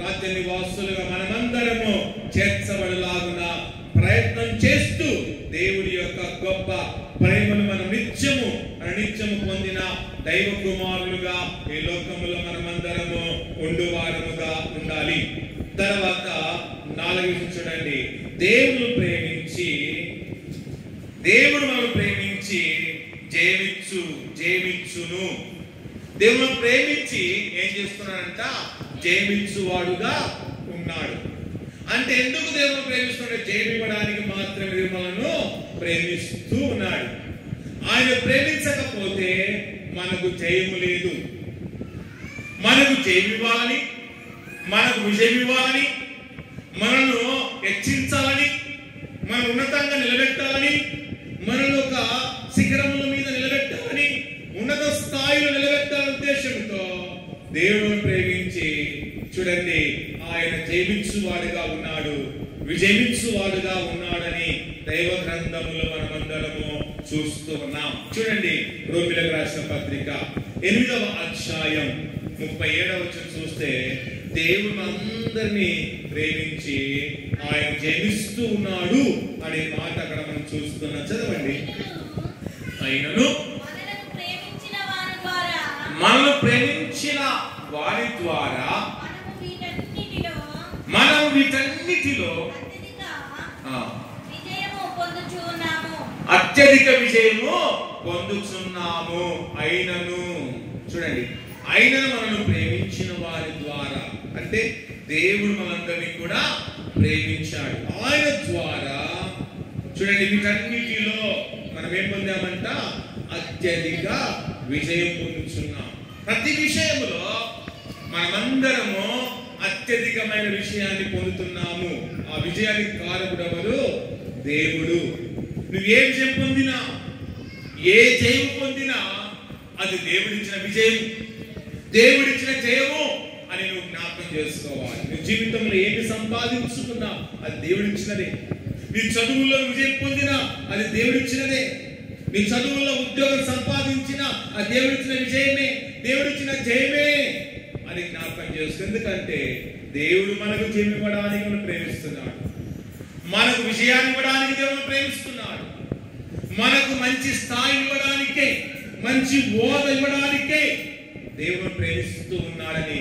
రాజ్య నివాసులుగా మనమందరము చేర్చబడలాగున ప్రయత్నం చేస్తూ దేవుడి యొక్క గొప్ప ప్రేమను మనం నిత్యము పొందిన దైవ కుమారులుగా ఈ లోకములో మనమందరము ఉండువారముగా ఉండాలి. తర్వాత 4 చూడండి, దేవుడు మనం ప్రేమించి జయమిచ్చును. దేవుడు ప్రేమించి ఏం చేస్తున్నాడంట? జయమిచ్చువాడుగా ఉన్నాడు. అంటే ఎందుకు దేవుడు ప్రేమిస్తున్నాడు? జయమివ్వడానికి మాత్రమే మనను ప్రేమిస్తూ ఉన్నాడు. ఆయన ప్రేమించకపోతే మనకు జయము లేదు. మనకు జయమివ్వాలని, మనకు విజయం ఇవ్వాలని, మనను హెచ్చించాలని, మన ఉన్నతంగా నిలబెట్టాలని, మనను ఒక శిఖరముల మీద నిలబెట్టాలని, ఉన్నత స్థాయిలో నిలబెట్టాలనే ఉద్దేశంతో దేవుడు ప్రేమించి చూడండి ఆయన జయమిచ్చువాడుగా ఉన్నాడు, విజయమిచ్చువాడుగా ఉన్నాడని దైవ గ్రంథములో మనమందరము చూస్తూ ఉన్నాం. చూడండి రోమిలకు రాసిన పత్రిక 8వ అధ్యాయం 37వ వచనం చూస్తే దేవుడు అందరినీ ప్రేమించి ఆయన జయిస్తూ ఉన్నాడు అనే మాట అక్కడ మనం చూస్తున్నాం. చదవండి. ఆయనను మనల్ని ప్రేమించిన వారి ద్వారా మనం వీటన్నిటిలో అత్యధిక విజయము పొందుచున్నాము. అయినను చూడండి, ఆయనను మనల్ని ప్రేమించిన వారి ద్వారా అంటే దేవుడు మనందరినీ కూడా ప్రేమించాడు. ఆయన ద్వారా చూడండి వీటన్నిటిలో మనం ఏం పొందామంట? అత్యధిక విజయం పొందుతున్నాం. ప్రతి విషయంలో మనమందరము అత్యధికమైన విషయాన్ని పొందుతున్నాము. ఆ విజయానికి కారకుడు ఎవరు? దేవుడు. నువ్వు ఏ విజయం పొందినా, ఏ జయం పొందినా అది దేవుడిచ్చిన విజయం, దేవుడిచ్చిన జయము అని నువ్వు జ్ఞాపకం చేసుకోవాలి. నీ జీవితంలో ఏమి సంపాదించుకున్నా అది దేవుడిచ్చినదే. నీ చదువుల్లో విజయం పొందినా అది దేవుడిచ్చినదే. నీ చదువుల్లో ఉద్యోగం సంపాదించినా అది దేవుడిచ్చిన విజయమే, దేవుడిచ్చిన జయమే అని జ్ఞాపకం చేసుకో. ఎందుకంటే దేవుడు మనకు జయం ఇవ్వడానికి మనం ప్రేమిస్తున్నాడు, మనకు విజయాన్ని ఇవ్వడానికి దేవుడు ప్రేమిస్తున్నాడు, మనకు మంచి స్థాయి ఇవ్వడానికే, మంచి ఓద ఇవ్వడానికే దేవుడు ప్రేమిస్తూ ఉన్నాడని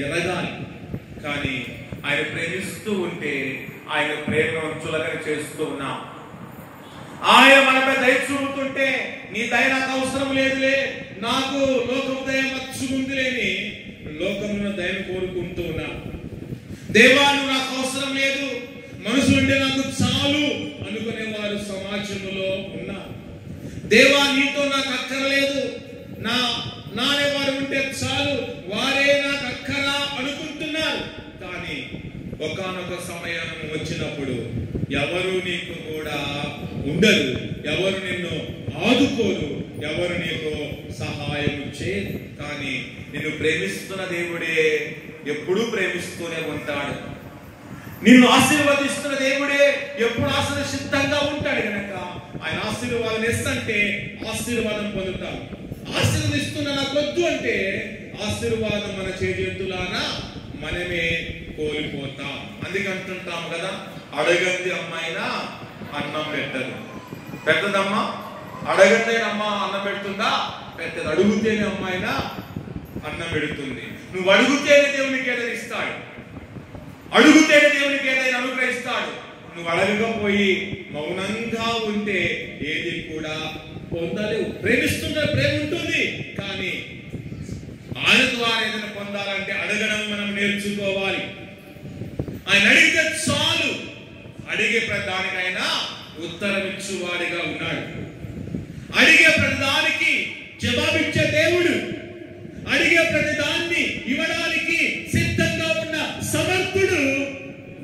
ఎరగాలి. కానీ ఆయన ప్రేమిస్తూ ఉంటే ఆయన ప్రేమను చులకన చేస్తూ ఉన్నాం. ఆయన మనపై దయ చూపుతుంటే నీ దయ నాకు అవసరం లేదులే, నాకు లోకము దయ మచ్చుకుందిలేని లోకమున దయను కోరుకుంటూ ఉన్నా. దేవా నువ్వు నాకు అవసరం లేదు, మనుషులుంటే నాకు చాలు అనుకునే వారు సమాజంలో ఉన్నారు. దేవా నీతో నాకు అక్కరలేదు, నానే వారు ఉంటే చాలు, వారే నాకు అక్కరా అనుకుంటున్నారు. కానీ ఒకానొక సమయం వచ్చినప్పుడు ఎవరు నీకు కూడా ఉండరు, ఎవరు నిన్ను ఆదుకోరు, ఎవరు నీకు సహాయం చేయరు. కానీ నిన్ను ప్రేమిస్తున్న దేవుడే ఎప్పుడూ ప్రేమిస్తూనే ఉంటాడు. నిన్ను ఆశీర్వదిస్తున్న దేవుడే ఎప్పుడు ఆశీర్వదితంగా ఉంటాడు. కనుక ఆయన ఆశీర్వాదం ఇస్తుంటే ఆశీర్వాదం పొందుతాం. ఆశీర్వదిస్తున్న నాకు వద్దు అంటే ఆశీర్వాదం మన చేతులారా మనమే కోల్పోతాం. అందుకంటుంటాం కదా, అడగంది అమ్మాయినా అన్నం పెట్టదు. పెద్దదమ్మ అడగందే అమ్మ అన్నం పెడుతుందా? పెద్దది. అడుగుతేనే అమ్మాయినా అన్నం పెడుతుంది. నువ్వు అడుగుతేనే దేవునికి ఏదైనా ఇస్తాడు, అడుగుతేనే దేవునికి ఏదైనా అనుగ్రహిస్తాడు. నువ్వు అడగకపోయి మౌనంగా ఉంటే ఏది కూడా పొందలేవు. ప్రేమిస్తుంటే ప్రేమ ఉంటుంది, కానీ ఆయన ద్వారా ఏదైనా పొందాలంటే అడగడం మనం నేర్చుకోవాలి. ఆయన అడిగితే చాలు, అడిగే ప్రతిదానికైనా ఉత్తరం ఇచ్చువాడిగా ఉన్నాడు. అడిగే ప్రతిదానికి జవాబిచ్చే దేవుడు, అడిగే ప్రతిదాన్ని ఇవ్వడానికి సిద్ధంగా ఉన్న సమర్థుడు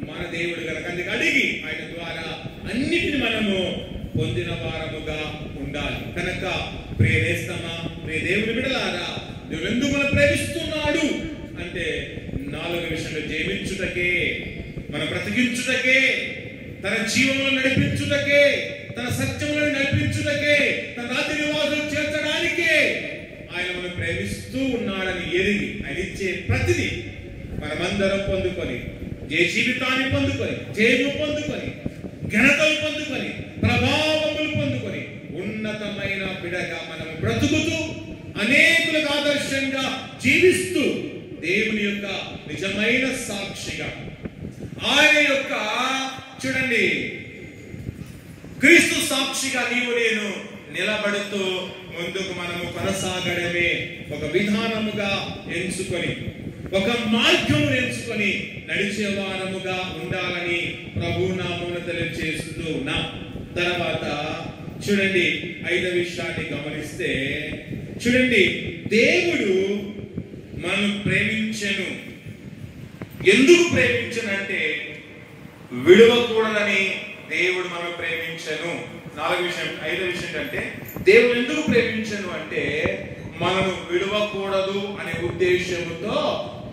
మన దేవుడు కనుక అందుకు అడిగి ఆయన ద్వారా అన్నిటిని మనము పొందిన వారముగా ఉండాలి. కనుక ప్రియ నేస్తమా, ప్రియ దేవుని బిడ్డలారా, దేవుడు ఎందుకు మనం ప్రేమిస్తున్నాడు అంటే 4 విషయాలు జీవించుటకే, మనం బ్రతికించుటకే, తన జీవములను నడిపించుటకే, తన సత్యములను నడిపించుటకే, తన రాజ్య నివాసులు చేర్చడానికే ఆయన మనం ప్రేమిస్తూ ఉన్నాడని ఎరిగి ఆయన ఇచ్చే ప్రతిదీ మనమందరం పొందుకొని, ఏ జీవితాన్ని పొందుకొని, జయము పొందుకొని, ఘనతలు పొందుకొని, ప్రభావములు పొందుకొని ఉన్నతమైన బిడగా మనం బ్రతుకుతూ అనేకులకు ఆదర్శంగా జీవిస్తూ దేవుని యొక్క నిజమైన సాక్షిగా, ఆయన యొక్క చూడండి క్రీస్తు సాక్షిగా నీవు నేను నిలబడుతూ ముందుకు మనము కొనసాగడమే ఒక విధానముగా ఎంచుకొని, ఒక మార్గం ఎంచుకొని నడిచే వారముగా ఉండాలని ప్రభు నామమున తెలియజేస్తూ ఉన్నాం. తర్వాత చూడండి 5వ విషయాన్ని గమనిస్తే, చూడండి దేవుడు మనల్ని ప్రేమించెను. ఎందుకు ప్రేమించనంటే విడవకూడదని దేవుడు మనం ప్రేమించను. 5వ విషయం అంటే దేవుడు ఎందుకు ప్రేమించను అంటే మనను విడవకూడదు అనే ఉద్దేశంతో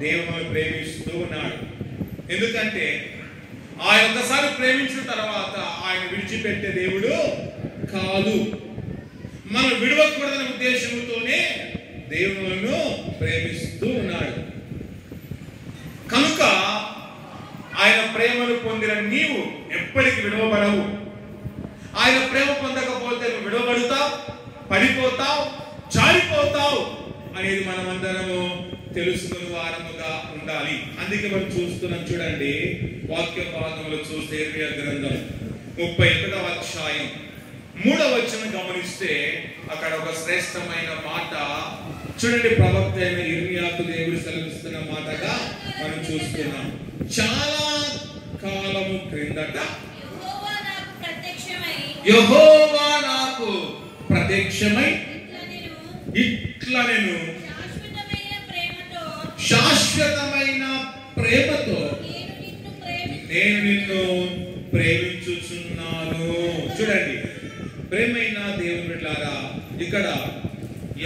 దేవుడు మనం ప్రేమిస్తూ ఉన్నాడు. ఎందుకంటే ఆయన ఒకసారి ప్రేమించిన తర్వాత ఆయన విడిచిపెట్టే దేవుడు కాదు. మనం విడవకూడదనే ఉద్దేశంతోనే దేవుడును ప్రేమిస్తూ ఉన్నాడు. కనుక ఆయన ప్రేమను పొందిన నీవు ఎప్పటికి విడవబడవు. ఆయన ప్రేమ పొందకపోతే నువ్వు విడవబడుతావు, పడిపోతావు, జారిపోతావు అనేది మనమందరము తెలుసుకుని వారముగా ఉండాలి. అందుకే మనం చూస్తున్నాం. చూడండి వాక్య భాగంలో చూస్తే ఇర్మియా గ్రంథం 31వ అధ్యాయం 3వ వచనం గమనిస్తే అక్కడ ఒక శ్రేష్టమైన మాట చూడండి. ప్రవక్త అయిన ఇర్మియాకు దేవుడు సెలవిస్తున్న మాటగా మనం చూస్తున్నాం. చాలా కాలము క్రిందట యెహోవా నాకు ప్రత్యక్షమై ఇట్లా నేను శాశ్వతమైన ప్రేమతో నేను నిన్ను ప్రేమించుచున్నాను. చూడండి ప్రేమైన దేవుని బిడ్డలారా, ఇక్కడ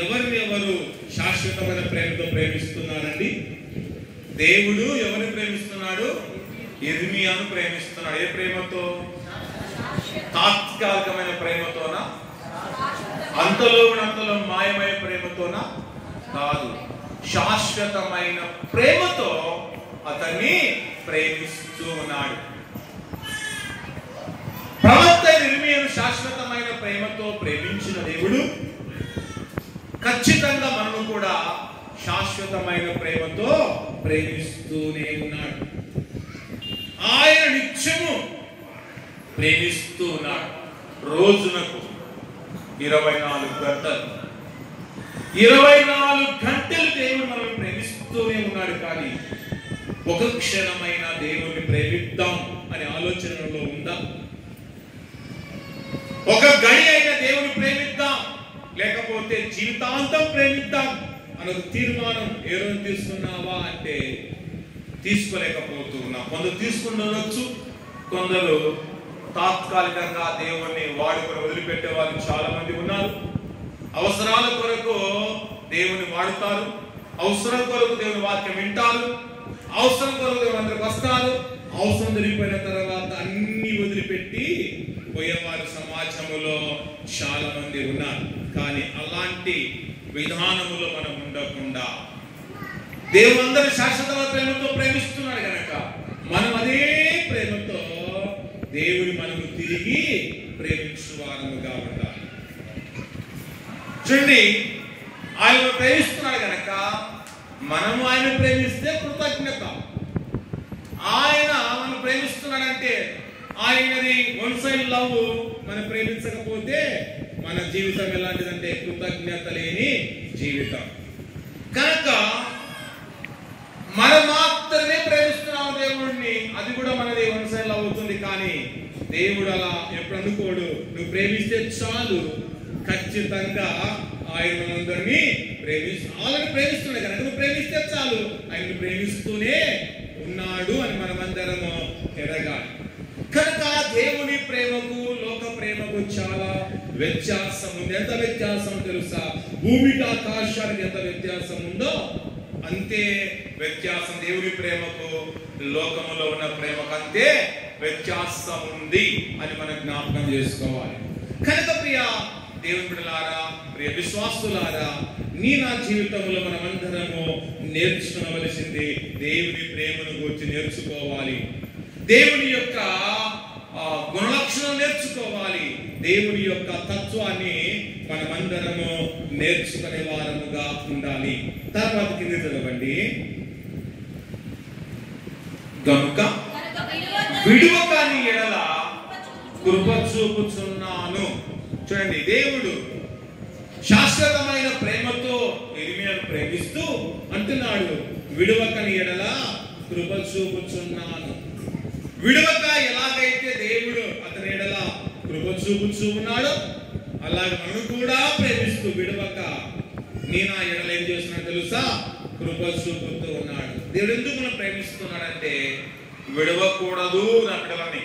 ఎవరు శాశ్వతమైన ప్రేమతో ప్రేమిస్తున్నారండి? దేవుడు ఎవరిని ప్రేమిస్తున్నాడు? ఇర్మియాను ప్రేమిస్తున్నాడు. ఏ ప్రేమతో? తాత్కాలికమైన ప్రేమతోనా? అంతలో మాయమైన ప్రేమతోనా? కాదు, శాశ్వతమైన ప్రేమతో అతన్ని ప్రేమిస్తూ ఉన్నాడు. ప్రవక్త ఇర్మియాను శాశ్వతమైన ప్రేమతో ప్రేమించిన దేవుడు ఖచ్చితంగా మనము కూడా శాశ్వతమైన ప్రేమతో ప్రేమిస్తూనే ఉన్నాడు. ఆయన నిత్యము ప్రేమిస్తూ ఉన్నాడు. రోజునకు 24 గంటలు 24 గంటలు దేవుడు మనల్ని ప్రేమిస్తూనే ఉన్నాడు. కానీ ఒక క్షణమైన దేవుణ్ణి ప్రేమిద్దాం అనే ఆలోచనలో ఉందా? ఒక గడి అయిన దేవుని ప్రేమిద్దాం, లేకపోతే జీవితాంతం ప్రేమిద్దాం అనే తీర్మానం ఏ రోజు తీసుకున్నావా అంటే తీసుకోలేకపోతున్నా. కొందరు తీసుకున్నవచ్చు, కొందరు తాత్కాలికంగా దేవుణ్ణి వాడుకొని వదిలిపెట్టే వాళ్ళు చాలా మంది ఉన్నారు. అవసరాల కొరకు దేవుని వాడుతారు, అవసరం కొరకు దేవుని వాక్యం వింటారు, అవసరం కొరకు దేవుని అందరికి వస్తారు. అవసరం దొరికిపోయిన తర్వాత అన్ని వదిలిపెట్టి పోయేవారు సమాజంలో చాలా మంది ఉన్నారు. కానీ అలాంటి విధానములో మనం ఉండకుండా దేవుడు అందరూ శాశ్వతమైన ప్రేమతో ప్రేమిస్తున్నాడు కనుక మనం అదే ప్రేమతో దేవుని మనము తిరిగి ప్రేమించువారముగా ఉండాలి. చూడండి ఆయన ప్రేమిస్తున్నాడు కనుక మనము ఆయన ప్రేమిస్తే కృతజ్ఞత. ఆయన మనం ప్రేమిస్తున్నాడంటే ఆయనది వన్ సైడ్ లవ్ మనం ప్రేమించకపోతే మన జీవితం ఎలాంటిదంటే కృతజ్ఞత లేని జీవితం. కనుక మనం మాత్రమే ప్రేమిస్తున్నాము దేవుడిని, అది కూడా మనది వన్ సైడ్ లవ్ అవుతుంది. కానీ దేవుడు అలా ఎప్పుడు అనుకోడు. నువ్వు ప్రేమిస్తే చాలు, ఖచ్చితంగా ఆయన మనందరినీ ఆల్రెడీ ప్రేమిస్తున్నాడు కనుక నువ్వు ప్రేమిస్తే చాలు, ఆయన ప్రేమిస్తూనే ఉన్నాడు అని మనమందరము ఎరగాలి. కనుక దేవుని ప్రేమకు లోక ప్రేమకు చాలా వ్యత్యాసం ఉంది. ఎంత వ్యత్యాసం తెలుసా? భూమికి ఆకాశానికి ఎంత వ్యత్యాసం ఉందో అంతే వ్యత్యాసం దేవుని ప్రేమకు లోకములో ఉన్న ప్రేమకు అంతే వ్యత్యాసం ఉంది అని మనం జ్ఞాపకం చేసుకోవాలి. కనుక ప్రియ దేవుని బిడ్డలారా, ప్రియ విశ్వాసులారా, నా జీవితంలో మనమందరము నేర్చుకోవలసింది దేవుని ప్రేమను గురించి నేర్చుకోవాలి. దేవుని యొక్క గుణలక్షణం నేర్చుకోవాలి. దేవుని యొక్క తత్వాన్ని మనమందరము నేర్చుకునే వారముగా ఉండాలి. తర్వాత కింద చదవండి. గనుక విడువకాని ఎడల కృప చూపుచున్నాను. చూడండి, దేవుడు శాశ్వతమైన ప్రేమతో ఇర్మియాను ప్రేమిస్తూ అంటున్నాడు, విడువకని ఎడల కృప చూపుచున్నాను. విడువక ఎలాగైతే దేవుడు అతని ఎడల కృప చూపుచూ ఉన్నాడో అలాగే మనం కూడా ప్రేమిస్తూ విడువక నా ఎడల ఏం చేస్తున్నాడు తెలుసా? కృప చూపుతూ ఉన్నాడు. దేవుడు ఎందుకు మనం ప్రేమిస్తున్నాడంటే విడవకూడదు, నా బిడ్డలని,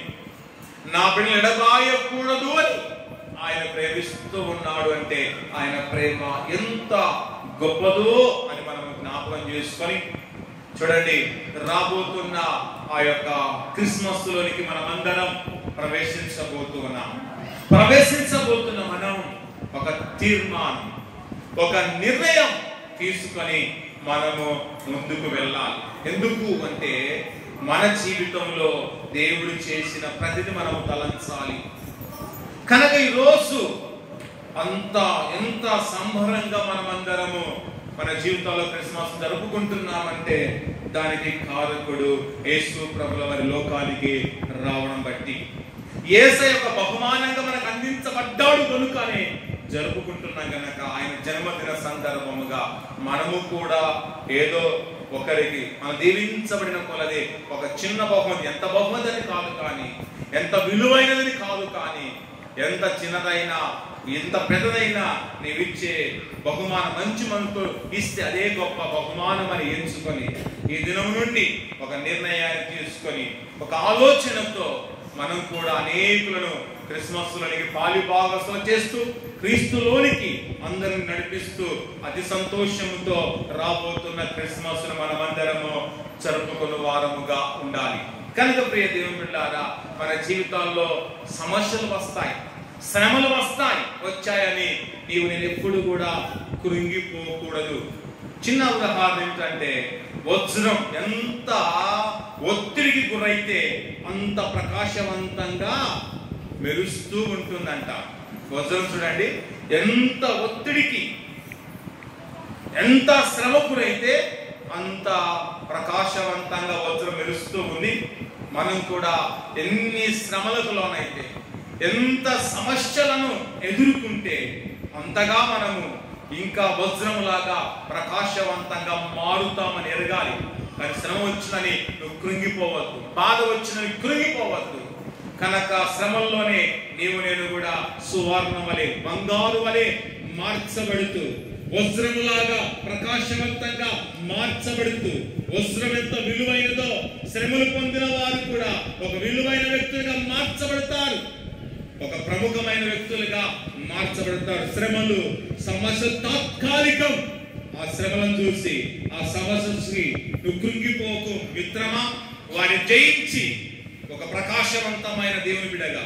నా బిడ్డలు ఎడబాయకూడదు అని ఆయన ప్రేమిస్తూ ఉన్నాడు. అంటే ఆయన ప్రేమ ఎంత గొప్పదో అని మనం జ్ఞాపకం చేసుకొని చూడండి, రాబోతున్న ఆ యొక్క క్రిస్మస్ లోనికి మనమందరం ప్రవేశించబోతున్న మనం ఒక తీర్మానం, ఒక నిర్ణయం తీసుకొని మనము ముందుకు వెళ్ళాలి. ఎందుకు అంటే మన జీవితంలో దేవుడు చేసిన ప్రతిదీ మనం తలంచాలి. కనుక ఈరోజు ఎంత సంబరంగా మనమందరము మన జీవితంలో క్రిస్మస్ జరుపుకుంటున్నామంటే దానికి కారకుడు యేసు ప్రభుల వారి లోకానికి రావడం బట్టి, యేసయ్య యొక్క బహుమానంగా మనకు అందించబడ్డాడు కనుకనే జరుపుకుంటున్నాం. గనక ఆయన జన్మదిన సందర్భముగా మనము కూడా ఏదో ఒకరికి మనం దీవించబడిన కొలది ఒక చిన్న బహుమతి, ఎంత బహుమతి అని కాదు కానీ, ఎంత విలువైనదని కాదు కానీ, ఎంత చిన్నదైనా ఎంత పెద్దదైనా నీవిచ్చే బహుమానం మంచి మనతో ఇస్తే అదే గొప్ప బహుమానం అని ఎంచుకొని ఈ దినం నుండి ఒక నిర్ణయాన్ని తీసుకొని ఒక ఆలోచనతో మనం కూడా అనేకులను క్రిస్మస్ లోనికి పాలిభాగస్వం చేస్తూ క్రీస్తులోనికి అందరిని నడిపిస్తూ అతి సంతోషంతో రాబోతున్న క్రిస్మస్ ను మనమందరము జరుపుకునే వారముగా ఉండాలి. కనుక ప్రియ దేవుని బిడ్డలారా, మన జీవితాల్లో సమస్యలు వస్తాయి, శ్రమలు వస్తాయి. వచ్చాయని నేను ఎప్పుడు కూడా కృంగిపోకూడదు. చిన్న ఉదాహరణ ఏంటంటే, వజ్రం ఎంత ఒత్తిడికి గురైతే అంత ప్రకాశవంతంగా మెరుస్తూ ఉంటుందంట. వజ్రం చూడండి, ఎంత ఒత్తిడికి, ఎంత శ్రమ గురైతే అంత ప్రకాశవంతంగా వజ్రం మెరుస్తూ ఉంది. మనం కూడా ఎన్ని శ్రమలకు లోనైతే, ఎంత సమస్యలను ఎదుర్కొంటే అంతగా మనము ఇంకా వజ్రములాగా ప్రకాశవంతంగా మారుతామని ఎరగాలి. కానీ శ్రమ వచ్చినని నువ్వు కృంగిపోవద్దు, బాధ వచ్చినని కృంగిపోవద్దు. కనుక శ్రమల్లోనే నేను కూడా సువర్ణ వలె, బంగారు వలె మార్చబడుతూ, వజ్రములాగా ప్రకాశవంతంగా మార్చబడుతూ, వజ్రం ఎంత విలువైనదో శ్రమలు పొందిన వారు కూడా ఒక విలువైన వ్యక్తులుగా మార్చబడతారు, ఒక ప్రముఖమైన వ్యక్తులుగా మార్చబడతారు. శ్రమలు సమస్య తాత్కాలికం. ఆ శ్రమలను చూసి, ఆ సమస్యకి నువ్వు కృంగిపోకు మిత్రమా. వారిని జయించి ఒక ప్రకాశవంతమైన దేవుని బిడ్డగా,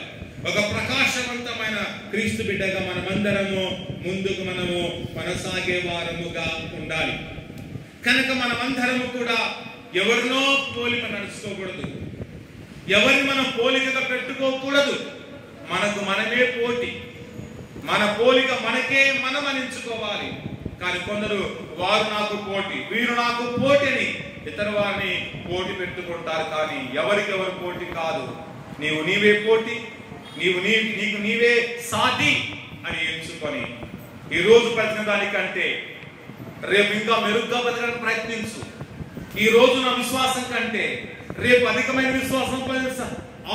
ఒక ప్రకాశవంతమైన క్రీస్తు బిడ్డగా మనమందరము ముందుకు మనము కొనసాగే వారముగా ఉండాలి. కనుక మనమందరము కూడా ఎవరినో పోలిక నడుచుకోకూడదు, ఎవరిని మనం పోలికగా పెట్టుకోకూడదు. మనకు మనమే పోటీ, మన పోలిక మనకే మనం అనించుకోవాలి. కానీ కొందరు వారు నాకు పోటీ, వీరు నాకు పోటీ అని ఇతర వారిని పోటీ పెట్టుకుంటారు. కానీ ఎవరికెవరు పోటీ కాదు, నీవే పోటీ, నీకు నీవే సాటి అని ఎంచుకొని ఈ రోజు బతికిన దానికంటే రేపు ఇంకా మెరుగ్గా బతకడానికి ప్రయత్నించు. ఈ రోజు నా విశ్వాసం కంటే రేపు అధికమైన విశ్వాసం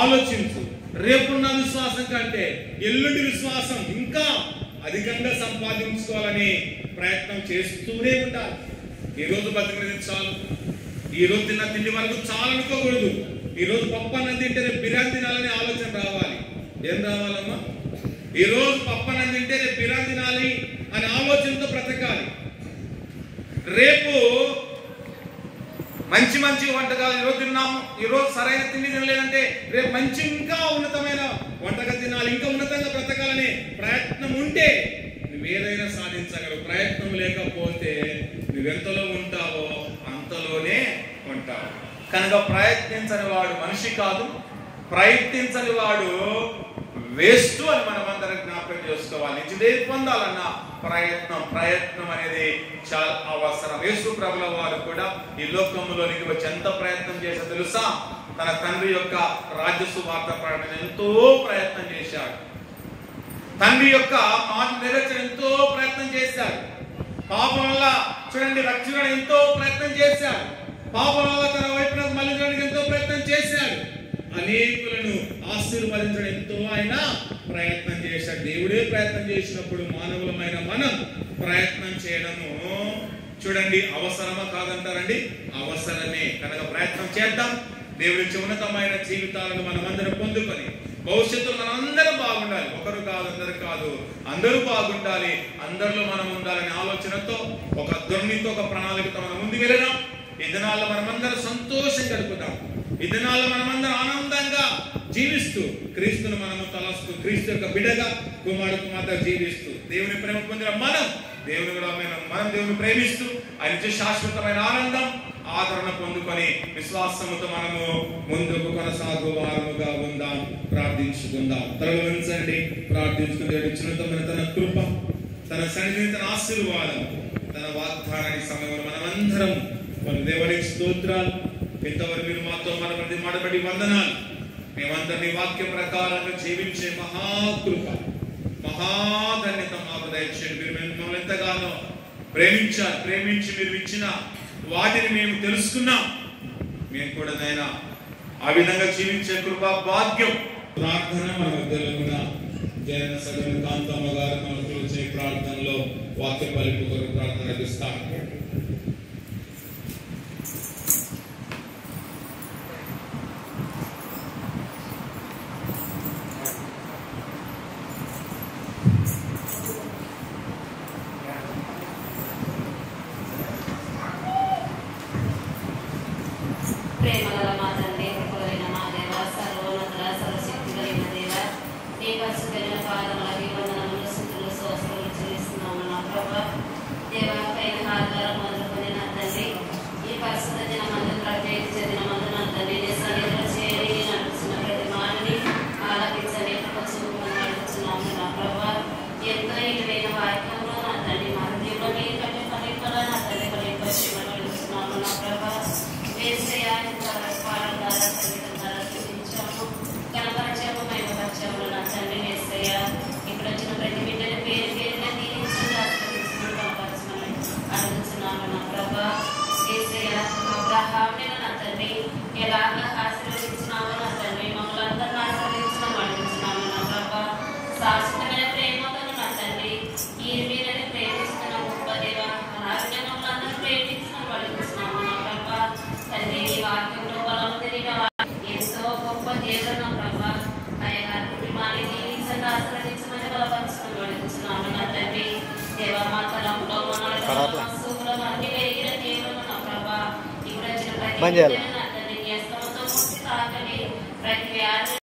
ఆలోచించు. రేపున్న విశ్వాసం కంటే ఎల్లుండి విశ్వాసం ఇంకా అధికంగా సంపాదించుకోవాలని ప్రయత్నం చేస్తూనే ఉండాలి. ఈ రోజు బతికినది చాలు, ఈ రోజు తిన్న తిండి వరకు చాలు అనుకోకూడదు. ఈ రోజు పప్పు అన్నం తింటే రేపు బిర్యానీ తినాలని ఆలోచన రావాలి. ఏం రావాలమ్మా? ఈ రోజు పప్పనం తింటే రేపు బిర్యానీ తినాలి అనే ఆలోచనతో బ్రతకాలి. రేపు మంచి మంచి వంటకాలు ఈరోజు తిన్నాము, ఈరోజు సరైన తిండి తినలేదంటే రేపు మంచి ఇంకా ఉన్నతమైన వంటగా తినాలి, ఇంకా ఉన్నతంగా బ్రతకాలనే ప్రయత్నం ఉంటే నువ్వేదైనా సాధించగలవు. ప్రయత్నం లేకపోతే నువ్వెంతలో ఉంటావో అంతలోనే ఉంటావు. కనుక ప్రయత్నించని వాడు మనిషి కాదు, ప్రయత్నించని వాడు వేస్ట్ అని మనం అందరం జ్ఞాపకం చేసుకోవాలి. నిజదేవి పొందాలన్న ప్రయత్నం అనేది చాలా అవసరం. యేసు ప్రభుల వారు కూడా ఈ లోకంలోనికి వచ్చి ఎంత ప్రయత్నం చేశారో తెలుసా? తన తండ్రి యొక్క రాజ్య సువార్త ప్రకటన ఎంతో ప్రయత్నం చేశాడు. తండ్రి యొక్క మాట నెరవేర్చడం ఎంతో ప్రయత్నం చేశాడు. పాపం వల్ల చూడండి రక్షణ ఎంతో ప్రయత్నం చేశాడు. పాపం వల్ల తన వైపున మళ్ళించడానికి ఎంతో ప్రయత్నం చేశాడు. అనేకులను ఆశీర్వదించడం ఎంతో ఆయన ప్రయత్నం చేశాడు. దేవుడే ప్రయత్నం చేసినప్పుడు మానవులమైన మనం ప్రయత్నం చేయడము చూడండి అవసరమా కాదంటారండి? అవసరమే. కనుక ప్రయత్నం చేద్దాం. దేవుడి ఉన్నతమైన జీవితాలను మనమందరం పొందుకొని భవిష్యత్తులో మనందరం బాగుండాలి. ఒకరు కాదు, అందరు కాదు, అందరూ బాగుండాలి, అందరిలో మనం ఉండాలనే ఆలోచనతో ఒక ధోరణితో ఒక ప్రణాళికతో మనం ముందుకు వెళ్ళదాం. ఈ దినాల్లో మనమందరం సంతోషం గడుపుదాం. ఈ దినాల్లో మనమందరం ఆనందంగా జీవిస్తూ క్రీస్తును మనము తలస్తూ క్రీస్తు యొక్క బిడ్డగా కుమారుడు కుమార్తె జీవిస్తూ దేవుని ప్రేమ పొందిన మనం దేవుని ప్రేమిస్తూ ఆయన శాశ్వతమైన ఆనందం ఆదరణ పొందుకొని విశ్వాసముతో మనము ముందుకు కొనసాగు వారముగా ఉందాం. ప్రార్థించుకుందాం. తరలించండి, ప్రార్థించుకునే తన కృప, తన సన్నిధిని, తన ఆశీర్వాదం, తన వాగ్దానానికి సమయంలో మనమందరం మన దేవునికి స్తోత్రాలు. ఇంతవరకు మీరు మాతో మాటబడి వందనాలు. మేమందరినీ వాక్య ప్రకారంగా జీవించే మహాకృప, మహాధన్యత మాకు దయచేయండి. మీరు మమ్మల్ని ఎంతగానో ప్రేమించారు. ప్రేమించి మీరు ఇచ్చిన వాటిని మేము తెలుసుకున్నాం. మేము కూడా నైనా ఆ విధంగా జీవించే కృపా భాగ్యం. ప్రార్థన మన మధ్యలో కూడా జయన సగం కాంతమ్మ గారు మనకు వచ్చే ప్రార్థనలో వాక్య పలుకు కొరకు ప్రార్థన ఇస్తాను. ప్రేమగల మా తండ్రి, కృపగలిగిన మా దేవ, సర్వోన్నతుల సర్వశక్తి కలిగిన దేవ, నీ పరిశుద్ధమైన పాదములకి వందనములు, స్తుతులు, స్తోత్రములు చెల్లిస్తున్నాము నా ప్రభువా. దేవ పైన ఆధారం మొదలుకొని నా తండ్రి ఈ పరిశుద్ధ దినమందు ప్రత్యేకించే దినమందు నా తండ్రి నీ సన్నిధిలో చేరి నడుస్తున్న ప్రతి మాటని ఆలపించని ప్రపంచం నడుస్తున్నాము నా ప్రభువా. ఎంతో ఇటువైన వాక్యంలో నా తండ్రి మా హృదయంలో నీ కంటే పనికల నా తండ్రి పనికొచ్చి నడుస్తున్నాము నా ప్రభువా. ఇక్కడ వచ్చిన ప్రతి బిడ్డని పేరు పేరుగా దీవించండి, ఆశీర్వదించమని బలపరచమని అడుగుతున్నాను నా ప్రభా. యేసయ్య అబ్రహాముని నా తండ్రి ఎలాగ ఆశీర్వదించినామో నా తండ్రి మమ్మల్ని అందరిని ఆశీర్వదించమని అడుగుతున్నాను నా ప్రభా. శాశ్వతమైన ప్రేమతో నా తండ్రి ఈ మీరని ప్రేమిస్తున్న గొప్ప దేవ, అలాగే మమ్మల్ని అందరూ ప్రేమించమని అడుగుతున్నాము నా ప్రభా. తండ్రి ఈ వాక్యంలో బలం తెలియని ఎంతో గొప్ప దేవుడు నా ప్రభా. అయ్యా కుటుంబాన్ని దీవించండి, ఆశీర్వదించమని బలపరచమని అడుగుతున్నాము నా తండ్రి. దేవ మా తలంలో మన అన్ని పెరిగిన దేవుడు నా ప్రభా. ఇక్కడ వచ్చిన ప్రతి